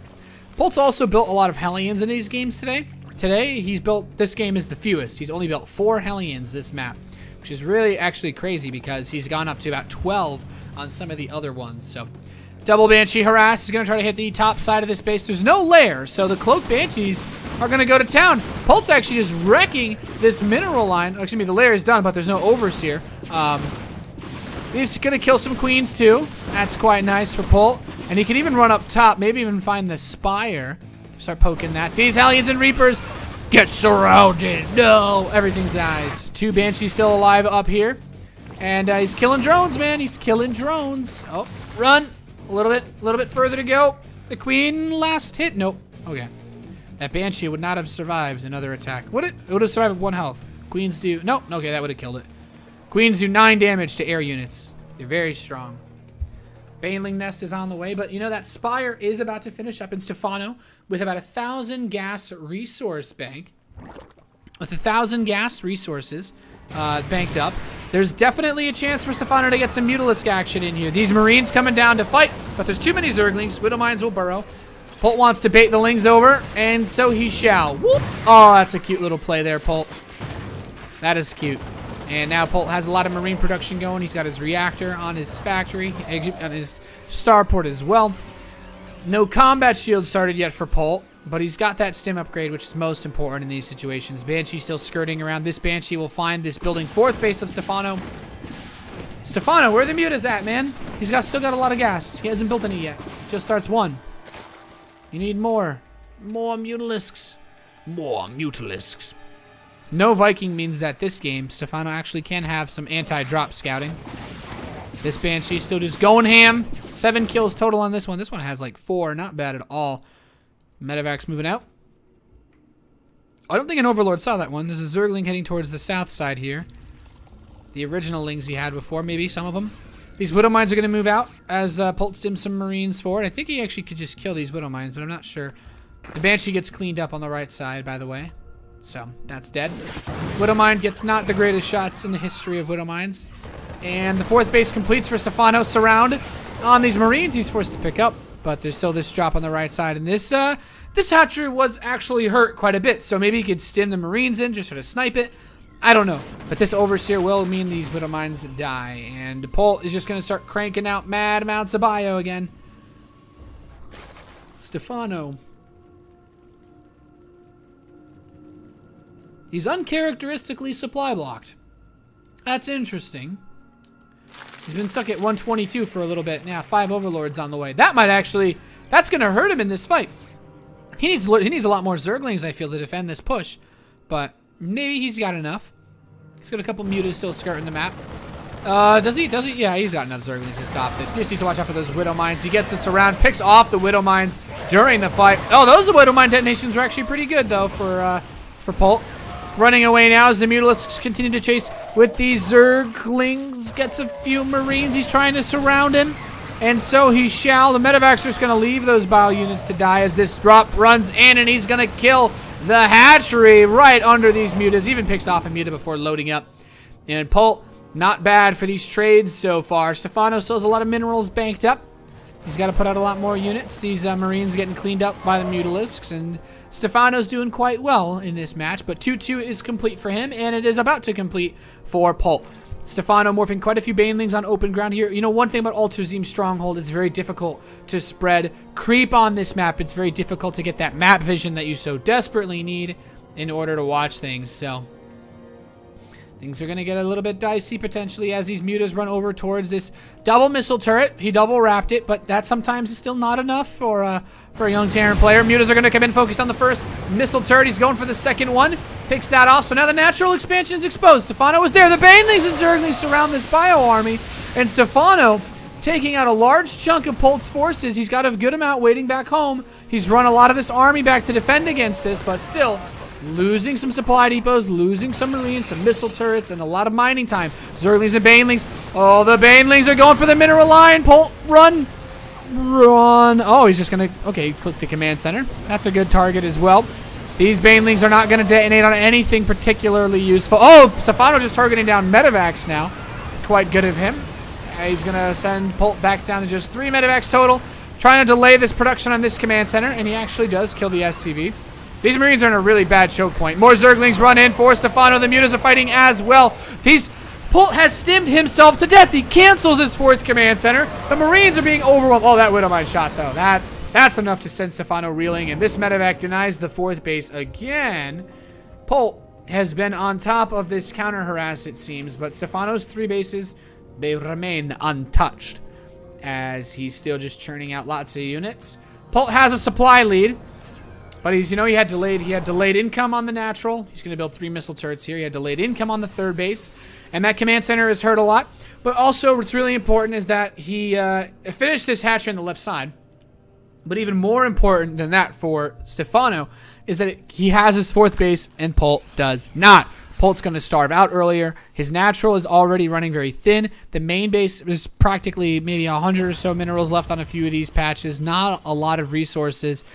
Polt's also built a lot of Hellions in these games today. This game is the fewest. He's only built 4 Hellions this map, which is really actually crazy because he's gone up to about 12 on some of the other ones. So double Banshee harass is going to try to hit the top side of this base. There's no lair, so the Cloak Banshees are going to go to town. Polt's actually just wrecking this mineral line. Oh, excuse me, the lair is done, but there's no Overseer. He's going to kill some queens, too. That's quite nice for Polt. And he can even run up top, maybe even find the Spire. Start poking that. These Hellions and Reapers get surrounded. No, everything dies. 2 Banshees still alive up here. And he's killing drones, man. He's killing drones. Oh, run. A little bit further to go. The queen last hit. Nope. Okay. That Banshee would not have survived another attack. Would it? It would have survived with 1 health. Queens do... Nope. Okay, that would have killed it. Queens do 9 damage to air units. They're very strong. Baneling Nest is on the way, but you know that Spire is about to finish up in Stephano with about 1,000 gas resource bank. With 1,000 gas resources banked up, there's definitely a chance for Stephano to get some Mutalisk action in here. These Marines coming down to fight, but there's too many Zerglings. Widow Mines will burrow. Polt wants to bait the Lings over, and so he shall. Whoop! Oh, that's a cute little play there, Polt. That is cute. And now Polt has a lot of Marine production going. He's got his reactor on his factory, on his starport as well. No combat shield started yet for Polt, but he's got that stim upgrade, which is most important in these situations. Banshee still skirting around. This Banshee will find this building 4th base of Stephano. Stephano, where are the mutas at, man? He's still got a lot of gas. He hasn't built any yet. Just starts 1. You need more. More Mutalisks. More Mutalisks. No Viking means that this game, Stephano actually can have some anti-drop scouting. This Banshee still just going ham. 7 kills total on this one. This one has like 4. Not bad at all. Medevacs moving out. I don't think an Overlord saw that one. There's a Zergling heading towards the south side here. The original Lings he had before, maybe some of them. These Widow Mines are going to move out as Polt stims some Marines forward. I think he actually could just kill these Widow Mines, but I'm not sure. The Banshee gets cleaned up on the right side, by the way. So, that's dead. Widow Mine gets not the greatest shots in the history of Widow Mines. And the 4th base completes for Stephano. Surround on these Marines he's forced to pick up. But there's still this drop on the right side. And this hatchery was actually hurt quite a bit. So maybe he could stim the Marines in, just sort of snipe it. I don't know. But this Overseer will mean these Widow Mines die. And Polt is just going to start cranking out mad amounts of bio again. Stephano. He's uncharacteristically supply blocked. That's interesting. He's been stuck at 122 for a little bit. Now, 5 Overlords on the way. That might actually... That's going to hurt him in this fight. He needs a lot more Zerglings, I feel, to defend this push. But maybe he's got enough. He's got a couple Mutas still skirting the map. Does he? Yeah, he's got enough Zerglings to stop this. He just needs to watch out for those Widow Mines. He gets this around, picks off the Widow Mines during the fight. Oh, those Widow Mine detonations were actually pretty good, though, for Polt. Running away now as the Mutalisks continue to chase with these Zerglings. Gets a few Marines. He's trying to surround him. And so he shall. The Medevacs are just going to leave those bio units to die as this drop runs in. And he's going to kill the hatchery right under these Mutas. Even picks off a Muta before loading up. And Polt, not bad for these trades so far. Stephano still has a lot of minerals banked up. He's got to put out a lot more units. These Marines getting cleaned up by the Mutalisks. And Stephano's doing quite well in this match, but 2-2 is complete for him, and it is about to complete for Polt. Stephano morphing quite a few Banelings on open ground here. You know, one thing about Alterzim Stronghold, it's very difficult to spread creep on this map. It's very difficult to get that map vision that you so desperately need in order to watch things, so... Things are going to get a little bit dicey potentially as these Mutas run over towards this double missile turret. He double wrapped it, but that sometimes is still not enough for a young Terran player. Mutas are going to come in focused on the first missile turret. He's going for the second one. Picks that off. So now the natural expansion is exposed. Stephano is there. The Banelings and Zerglings surround this bio army. And Stephano taking out a large chunk of Polt's forces. He's got a good amount waiting back home. He's run a lot of this army back to defend against this, but still... Losing some supply depots, losing some Marines, some missile turrets, and a lot of mining time. Zerglings and Banelings. Oh, the Banelings are going for the mineral line. Polt, run. Run. Oh, he's just going to... Okay, click the command center. That's a good target as well. These Banelings are not going to detonate on anything particularly useful. Oh, Stephano just targeting down Medevacs now. Quite good of him. He's going to send Polt back down to just 3 Medevacs total. Trying to delay this production on this command center, and he actually does kill the SCV. These Marines are in a really bad choke point. More Zerglings run in for Stephano. The Mutas are fighting as well. Polt has stimmed himself to death. He cancels his 4th command center. The Marines are being overwhelmed. Oh, that Widow Mine shot, though. That's enough to send Stephano reeling. And this Medevac denies the 4th base again. Polt has been on top of this counter harass, it seems. But Stephano's 3 bases they remain untouched, as he's still just churning out lots of units. Polt has a supply lead, but he's, he had delayed income on the natural. He's going to build 3 missile turrets here. He had delayed income on the 3rd base, and that command center is hurt a lot. But also, what's really important is that he finished this hatchery on the left side. But even more important than that for Stephano is that he has his 4th base and Polt does not. Polt's going to starve out earlier. His natural is already running very thin. The main base is practically maybe 100 or so minerals left on a few of these patches. Not a lot of resources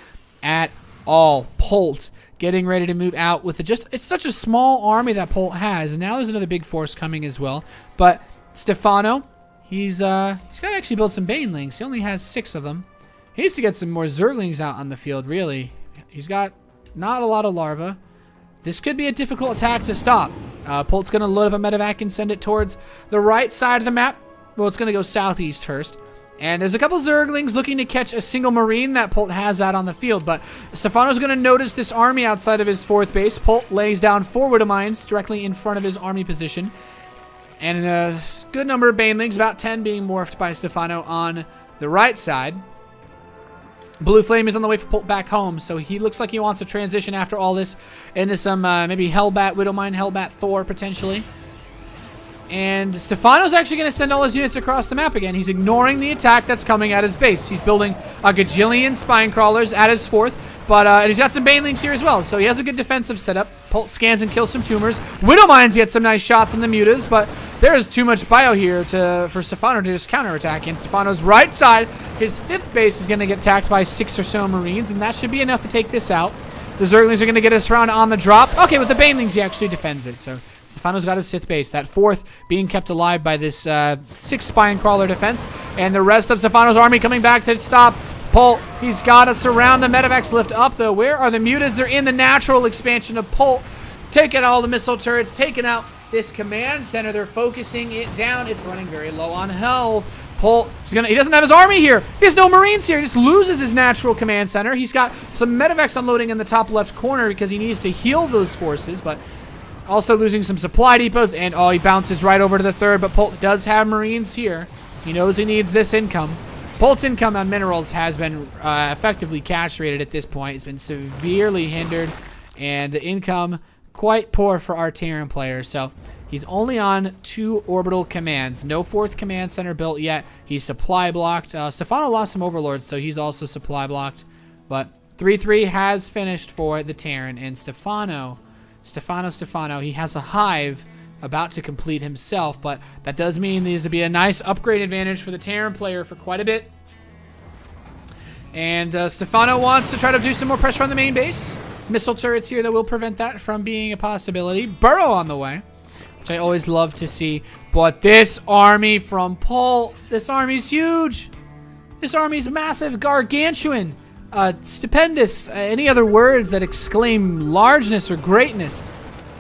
at all. Polt getting ready to move out with it's such a small army that Polt has. And now there's another big force coming as well. But Stephano, he's got to actually build some banelings. He only has 6 of them. He needs to get some more zerglings out on the field, really. He's got not a lot of larvae. This could be a difficult attack to stop. Polt's going to load up a medevac and send it towards the right side of the map. Well, it's going to go southeast first. And there's a couple zerglings looking to catch a single marine that Polt has out on the field. But Stephano's going to notice this army outside of his 4th base. Polt lays down 4 widow mines directly in front of his army position. And a good number of banelings, about 10 being morphed by Stephano on the right side. Blue Flame is on the way for Polt back home, so he looks like he wants to transition after all this into some maybe Hellbat, Widowmine, Hellbat, Thor, potentially. And Stephano's actually going to send all his units across the map again. He's ignoring the attack that's coming at his base. He's building a gajillion spine crawlers at his 4th, but and he's got some banelings here as well, so he has a good defensive setup. Polt scans and kills some tumors. Widowmines get some nice shots on the mutas, but there is too much bio here for Stephano to just counterattack. And Stephano's right side, his 5th base is going to get attacked by 6 or so marines, and that should be enough to take this out. The zerglings are going to get us around on the drop. Okay, with the banelings, he actually defends it, so Stephano's got his 5th base. That 4th being kept alive by this 6 spine crawler defense, and the rest of Stephano's army coming back to stop Polt. He's got to surround the medevacs. Lift up, though. Where are the mutas? They're in the natural expansion of Polt. Taking all the missile turrets, taking out this command center. They're focusing it down. It's running very low on health. Polt, he doesn't have his army here. He has no marines here. He just loses his natural command center. He's got some medevacs unloading in the top left corner because he needs to heal those forces, but also losing some supply depots. And he bounces right over to the 3rd, but Polt does have marines here. He knows he needs this income. Polt's income on minerals has been effectively castrated at this point. It's been severely hindered, and the income quite poor for our Terran player. So he's only on 2 orbital commands. No 4th command center built yet. He's supply blocked. Stephano lost some overlords, so he's also supply blocked. But 3-3 has finished for the Terran, and Stephano, he has a hive about to complete himself, but that does mean there's to be a nice upgrade advantage for the Terran player for quite a bit. And Stephano wants to try to do some more pressure on the main base. Missile turrets here that will prevent that from being a possibility. Burrow on the way, which I always love to see. But this army from Polt, this army's huge. This army's massive, gargantuan, stupendous, any other words that exclaim largeness or greatness.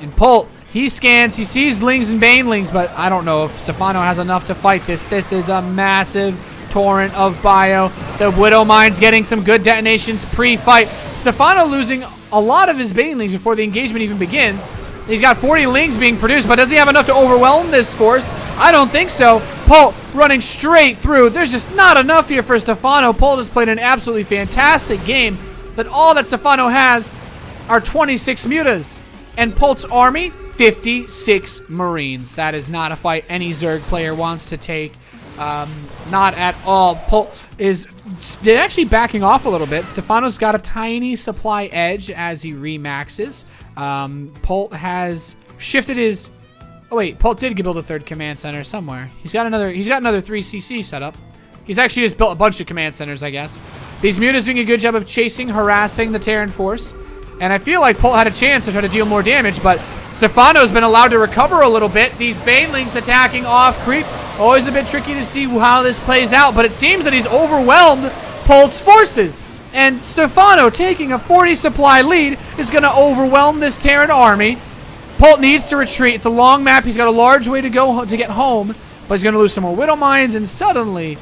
And Polt, he scans, he sees lings and banelings, but I don't know if Stephano has enough to fight this. This is a massive torrent of bio. The Widow Mine's getting some good detonations pre-fight. Stephano losing a lot of his banelings before the engagement even begins. He's got 40 lings being produced, but does he have enough to overwhelm this force? I don't think so. Polt running straight through. There's just not enough here for Stephano. Polt has played an absolutely fantastic game, but all that Stephano has are 26 mutas. And Polt's army, 56 marines. That is not a fight any Zerg player wants to take. Not at all. Polt is actually backing off a little bit. Stephano's got a tiny supply edge as he remaxes. Polt has shifted his... Oh wait, Polt did build a 3rd command center somewhere. He's got another 3CC set up. He's actually just built a bunch of command centers, I guess. These mutas doing a good job of chasing, harassing the Terran force. And I feel like Polt had a chance to try to deal more damage, but Stephano's been allowed to recover a little bit. These banelings attacking off creep. Always a bit tricky to see how this plays out, but it seems that he's overwhelmed Polt's forces. And Stephano, taking a 40 supply lead, is going to overwhelm this Terran army. Polt needs to retreat. It's a long map. He's got a large way to go to get home, but he's going to lose some more Widow Mines, and suddenly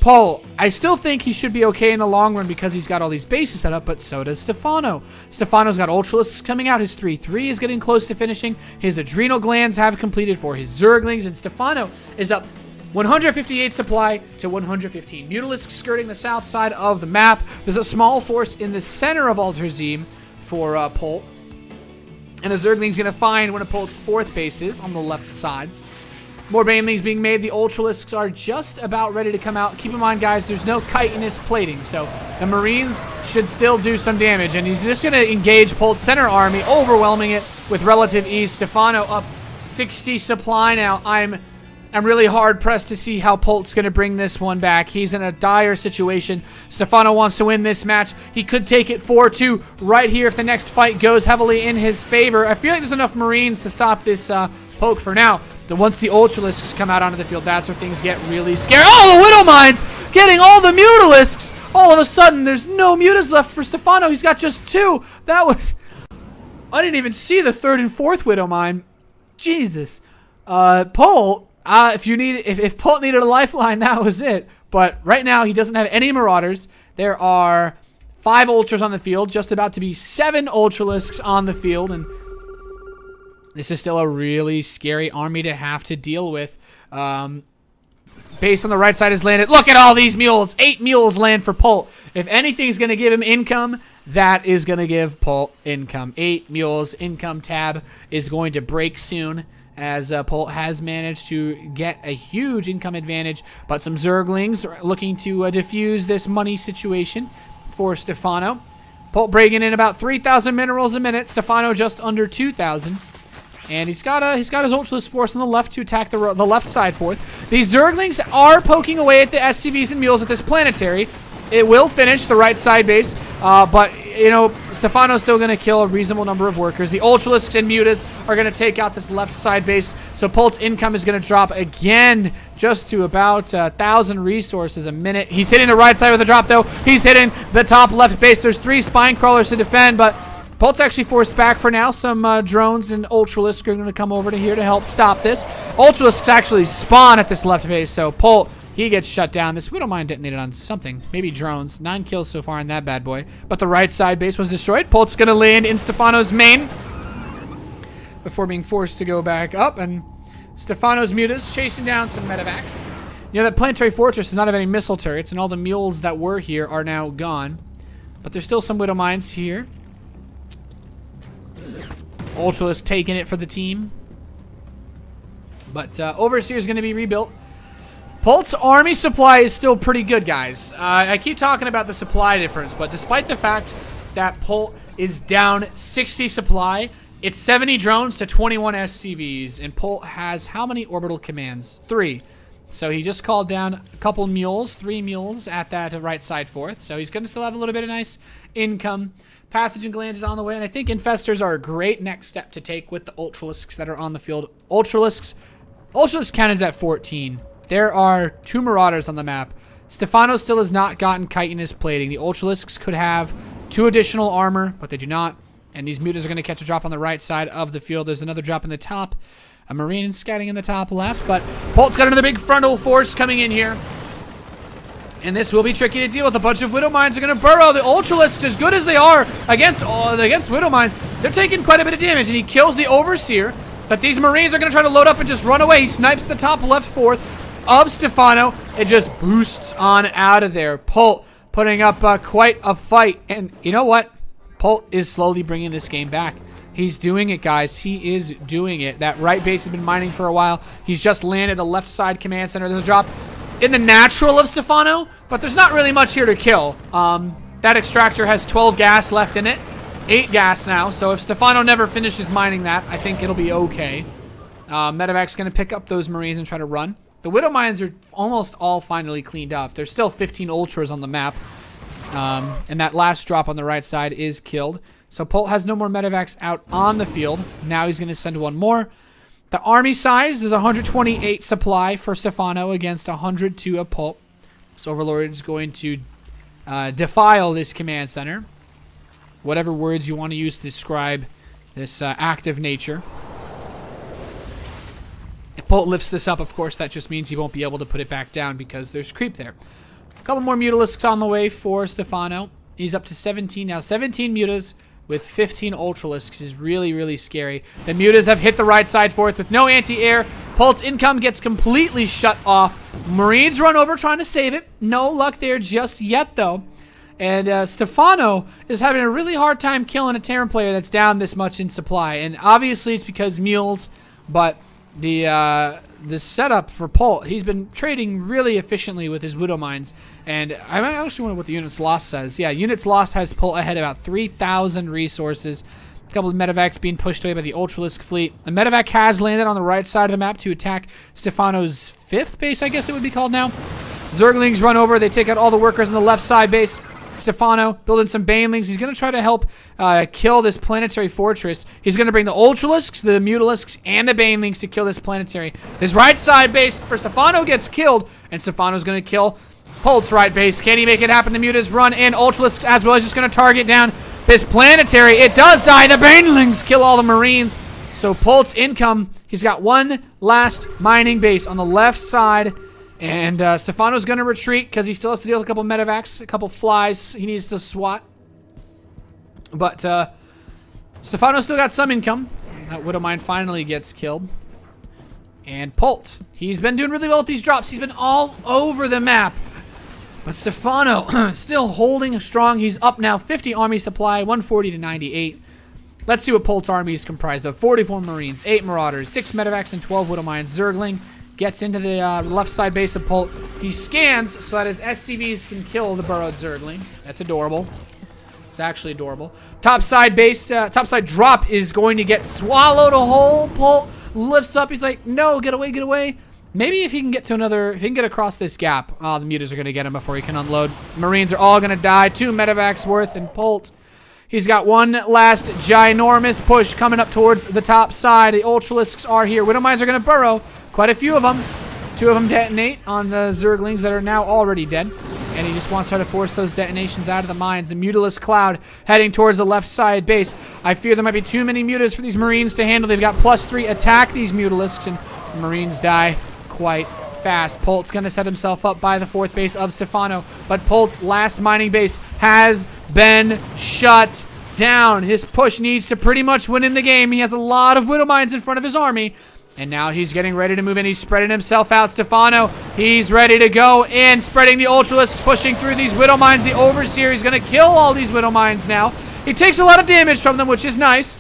Polt, I still think he should be okay in the long run because he's got all these bases set up, but so does Stephano. Stephano's got Ultralisks coming out. His 3-3 is getting close to finishing. His adrenal glands have completed for his Zerglings, and Stephano is up 158 supply to 115. Mutalisk skirting the south side of the map. There's a small force in the center of Alterzim for Polt. And the Zergling's going to find one of Polt's 4th bases on the left side. More banelings being made. The Ultralisks are just about ready to come out. Keep in mind, guys, there's no chitinous plating, so the Marines should still do some damage. And he's just going to engage Polt's center army, overwhelming it with relative ease. Stephano up 60 supply now. I'm really hard-pressed to see how Polt's going to bring this one back. He's in a dire situation. Stephano wants to win this match. He could take it 4-2 right here if the next fight goes heavily in his favor. I feel like there's enough Marines to stop this poke for now. Once the Ultralisks come out onto the field, that's where things get really scary. Oh, the Widow Mines getting all the Mutalisks. All of a sudden, there's no Mutas left for Stephano. He's got just 2. That was... I didn't even see the 3rd and 4th Widow Mine. Jesus. Polt... if Polt needed a lifeline, that was it. But right now, he doesn't have any Marauders. There are 5 Ultras on the field, just about to be 7 Ultralisks on the field, and this is still a really scary army to have to deal with. Base on the right side is landed. Look at all these mules. 8 mules land for Polt. If anything's going to give him income, that is going to give Polt income. 8 mules. Income tab is going to break soon, as Polt has managed to get a huge income advantage, but some Zerglings are looking to defuse this money situation for Stephano. Polt breaking in about 3,000 minerals a minute. Stephano just under 2,000. And he's got his Ultralist force on the left to attack the left side fourth. These Zerglings are poking away at the SCVs and mules at this planetary. It will finish the right side base, but, you know, Stephano's still going to kill a reasonable number of workers. The Ultralisks and Mutas are going to take out this left side base, so Polt's income is going to drop again just to about 1,000 resources a minute. He's hitting the right side with a drop, though. He's hitting the top left base. There's 3 spine crawlers to defend, but Polt's actually forced back for now. Some drones and Ultralisks are going to come over to here to help stop this. Ultralisks actually spawn at this left base, so Polt... he gets shut down. This Widow Mine detonated on something. Maybe drones. 9 kills so far on that bad boy. But the right side base was destroyed. Polt's going to land in Stephano's main before being forced to go back up. And Stephano's Mutas chasing down some medevacs. You know, that planetary fortress does not have any missile turrets, and all the mules that were here are now gone. But there's still some Widow Mines here. Ultralist taking it for the team. But Overseer is going to be rebuilt. Polt's army supply is still pretty good, guys. I keep talking about the supply difference, but despite the fact that Polt is down 60 supply, it's 70 drones to 21 SCVs, and Polt has how many orbital commands? 3. So he just called down a couple mules, 3 mules at that right side fourth, so he's going to still have a little bit of nice income. Pathogen glands is on the way, and I think Infestors are a great next step to take with the Ultralisks that are on the field. Ultralisk count is at 14. There are 2 Marauders on the map. Stephano still has not gotten chitinous plating. The Ultralisks could have 2 additional armor, but they do not. And these Mutas are going to catch a drop on the right side of the field. There's another drop in the top. A Marine scouting in the top left, but Polt's got another big frontal force coming in here. And this will be tricky to deal with. A bunch of Widow Mines are going to burrow. The Ultralisks, as good as they are against Widow Mines, they're taking quite a bit of damage. And he kills the Overseer. But these Marines are going to try to load up and just run away. He snipes the top left fourth of Stephano. It just boosts on out of there. Polt putting up quite a fight. And you know what? Polt is slowly bringing this game back. He's doing it, guys. He is doing it. That right base has been mining for a while. He's just landed the left side command center. There's a drop in the natural of Stephano, but there's not really much here to kill. That extractor has 12 gas left in it. 8 gas now, so if Stephano never finishes mining that, I think it'll be okay. Medevac's going to pick up those Marines and try to run. The Widow Mines are almost all finally cleaned up. There's still 15 Ultras on the map. And that last drop on the right side is killed. So Polt has no more medevacs out on the field. Now he's going to send 1 more. The army size is 128 supply for Stephano against 102 of Polt. So Overlord is going to defile this command center. Whatever words you want to use to describe this active nature. If Polt lifts this up, of course, that just means he won't be able to put it back down because there's creep there. A couple more Mutalisks on the way for Stephano. He's up to 17 now. 17 Mutas with 15 Ultralisks is really, really scary. The Mutas have hit the right side fourth with no anti-air. Polt's income gets completely shut off. Marines run over trying to save it. No luck there just yet, though. And Stephano is having a really hard time killing a Terran player that's down this much in supply. And obviously it's because mules, but the setup for Polt, he's been trading really efficiently with his Widow Mines. And I actually wonder what the units lost says. Yeah, units lost has Polt ahead about 3,000 resources. A couple of medevacs being pushed away by the Ultralisk fleet. The medevac has landed on the right side of the map to attack Stephano's 5th base, I guess it would be called now. Zerglings run over. They take out all the workers on the left side base. Stephano building some Banelings. He's going to try to help kill this planetary fortress. He's going to bring the Ultralisks, the Mutalisks, and the Banelings to kill this planetary. His right side base for Stephano gets killed, and Stephano's going to kill Polt's right base. Can he make it happen? The Mutas run in. Ultralisks as well. He's just going to target down this planetary. It does die. The Banelings kill all the Marines. So Polt's income, he's got one last mining base on the left side. And Stephano's going to retreat because he still has to deal with a couple medevacs, a couple flies he needs to swat. But Stephano's still got some income. That Widow Mine finally gets killed. And Polt, he's been doing really well with these drops. He's been all over the map. But Stephano still holding strong. He's up now 50 army supply, 140 to 98. Let's see what Polt's army is comprised of. 44 Marines, 8 Marauders, 6 medevacs, and 12 Widow Mines. Zergling gets into the left side base of Polt. He scans so that his SCVs can kill the burrowed Zergling. That's adorable. It's actually adorable. Top side base, top side drop is going to get swallowed a whole. Polt lifts up. He's like, no, get away, get away. Maybe if he can get to another, if he can get across this gap. Oh, the Mutas are going to get him before he can unload. Marines are all going to die. 2 medevacs worth, and Polt, he's got one last ginormous push coming up towards the top side. The Ultralisks are here. Widow Mines are going to burrow. Quite a few of them. 2 of them detonate on the Zerglings that are now already dead. And he just wants to try to force those detonations out of the mines. The Mutalisk cloud heading towards the left side base. I fear there might be too many Mutas for these Marines to handle. They've got +3 attack these Mutalisks, and the Marines die quite fast. Polt's going to set himself up by the 4th base of Stephano. But Polt's last mining base has been shut down. His push needs to pretty much win in the game. He has a lot of Widow Mines in front of his army. And now he's getting ready to move in. He's spreading himself out. Stephano, he's ready to go in. Spreading the Ultralisks, pushing through these Widow Mines. The Overseer is going to kill all these Widow Mines now. He takes a lot of damage from them, which is nice.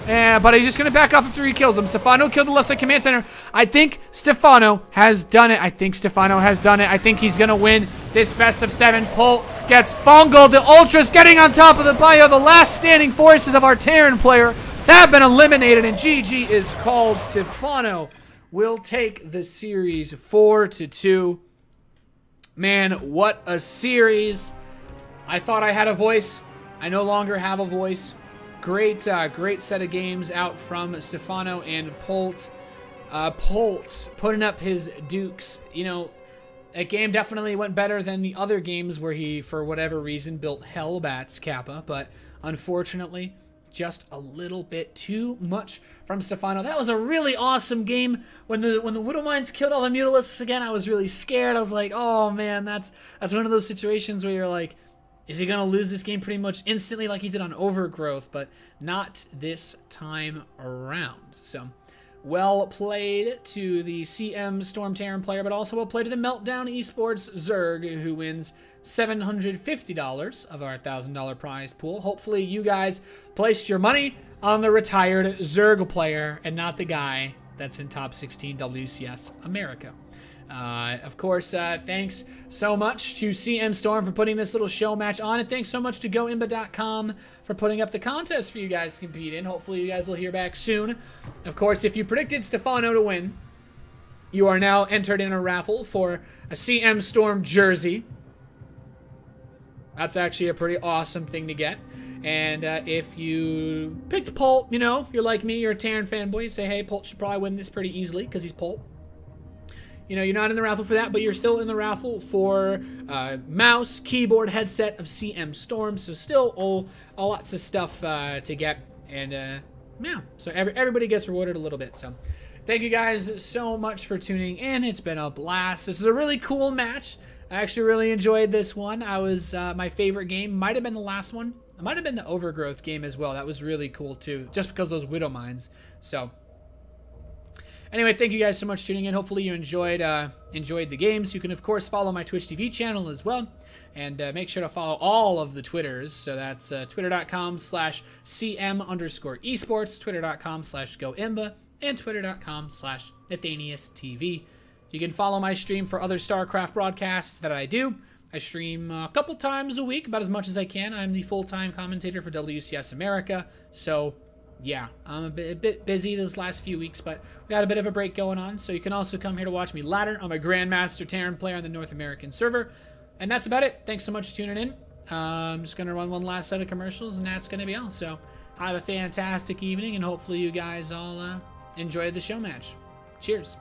But he's just going to back off after he kills them. Stephano killed the left side command center. I think Stephano has done it. I think he's going to win this best of 7. Polt gets fungled. The Ultras getting on top of the bio. The last standing forces of our Terran player have been eliminated, and GG is called. Stephano will take the series 4-2. Man, what a series. I thought I had a voice. I no longer have a voice. Great set of games out from Stephano and Polt. Polt putting up his dukes. You know, that game definitely went better than the other games where he, for whatever reason, built Hellbats Kappa, but unfortunately, just a little bit too much from Stephano. That was a really awesome game. When the Widow Mines killed all the Mutalisks again, I was really scared. I was like, oh man, that's one of those situations where you're like, is he gonna lose this game pretty much instantly like he did on Overgrowth? But not this time around. So, well played to the CMStorm Terran player, but also well played to the Meltdown Esports Zerg, who wins $750 of our $1,000 prize pool. Hopefully you guys placed your money on the retired Zerg player and not the guy that's in top 16 WCS America. Of course, thanks so much to CMStorm for putting this little show match on, and thanks so much to GoImba.com for putting up the contest for you guys to compete in. Hopefully you guys will hear back soon. Of course, if you predicted Stephano to win, you are now entered in a raffle for a CMStorm jersey. That's actually a pretty awesome thing to get. And if you picked Polt, you know, you're like me, you're a Terran fanboy, you say, hey, Polt should probably win this pretty easily because he's Polt. You know, you're not in the raffle for that, but you're still in the raffle for mouse, keyboard, headset of CMStorm. So still all lots of stuff to get. And yeah, so everybody gets rewarded a little bit. So thank you guys so much for tuning in. It's been a blast. This is a really cool match. I actually really enjoyed this one. My favorite game might have been the last one. It might have been the Overgrowth game as well. That was really cool too, just because those Widow Mines. So anyway, thank you guys so much for tuning in. Hopefully you enjoyed the games. You can of course follow my Twitch TV channel as well, and make sure to follow all of the Twitters. So that's twitter.com/cm_esports, twitter.com/goimba, and twitter.com/NathaniusTV. You can follow my stream for other StarCraft broadcasts that I do. I stream a couple times a week, about as much as I can. I'm the full-time commentator for WCS America, so yeah, I'm a bit busy this last few weeks, but we got a bit of a break going on, so you can also come here to watch me ladder. I'm a Grandmaster Terran player on the North American server, and that's about it. Thanks so much for tuning in. I'm just going to run one last set of commercials, and that's going to be all. So have a fantastic evening, and hopefully you guys all enjoyed the show match. Cheers.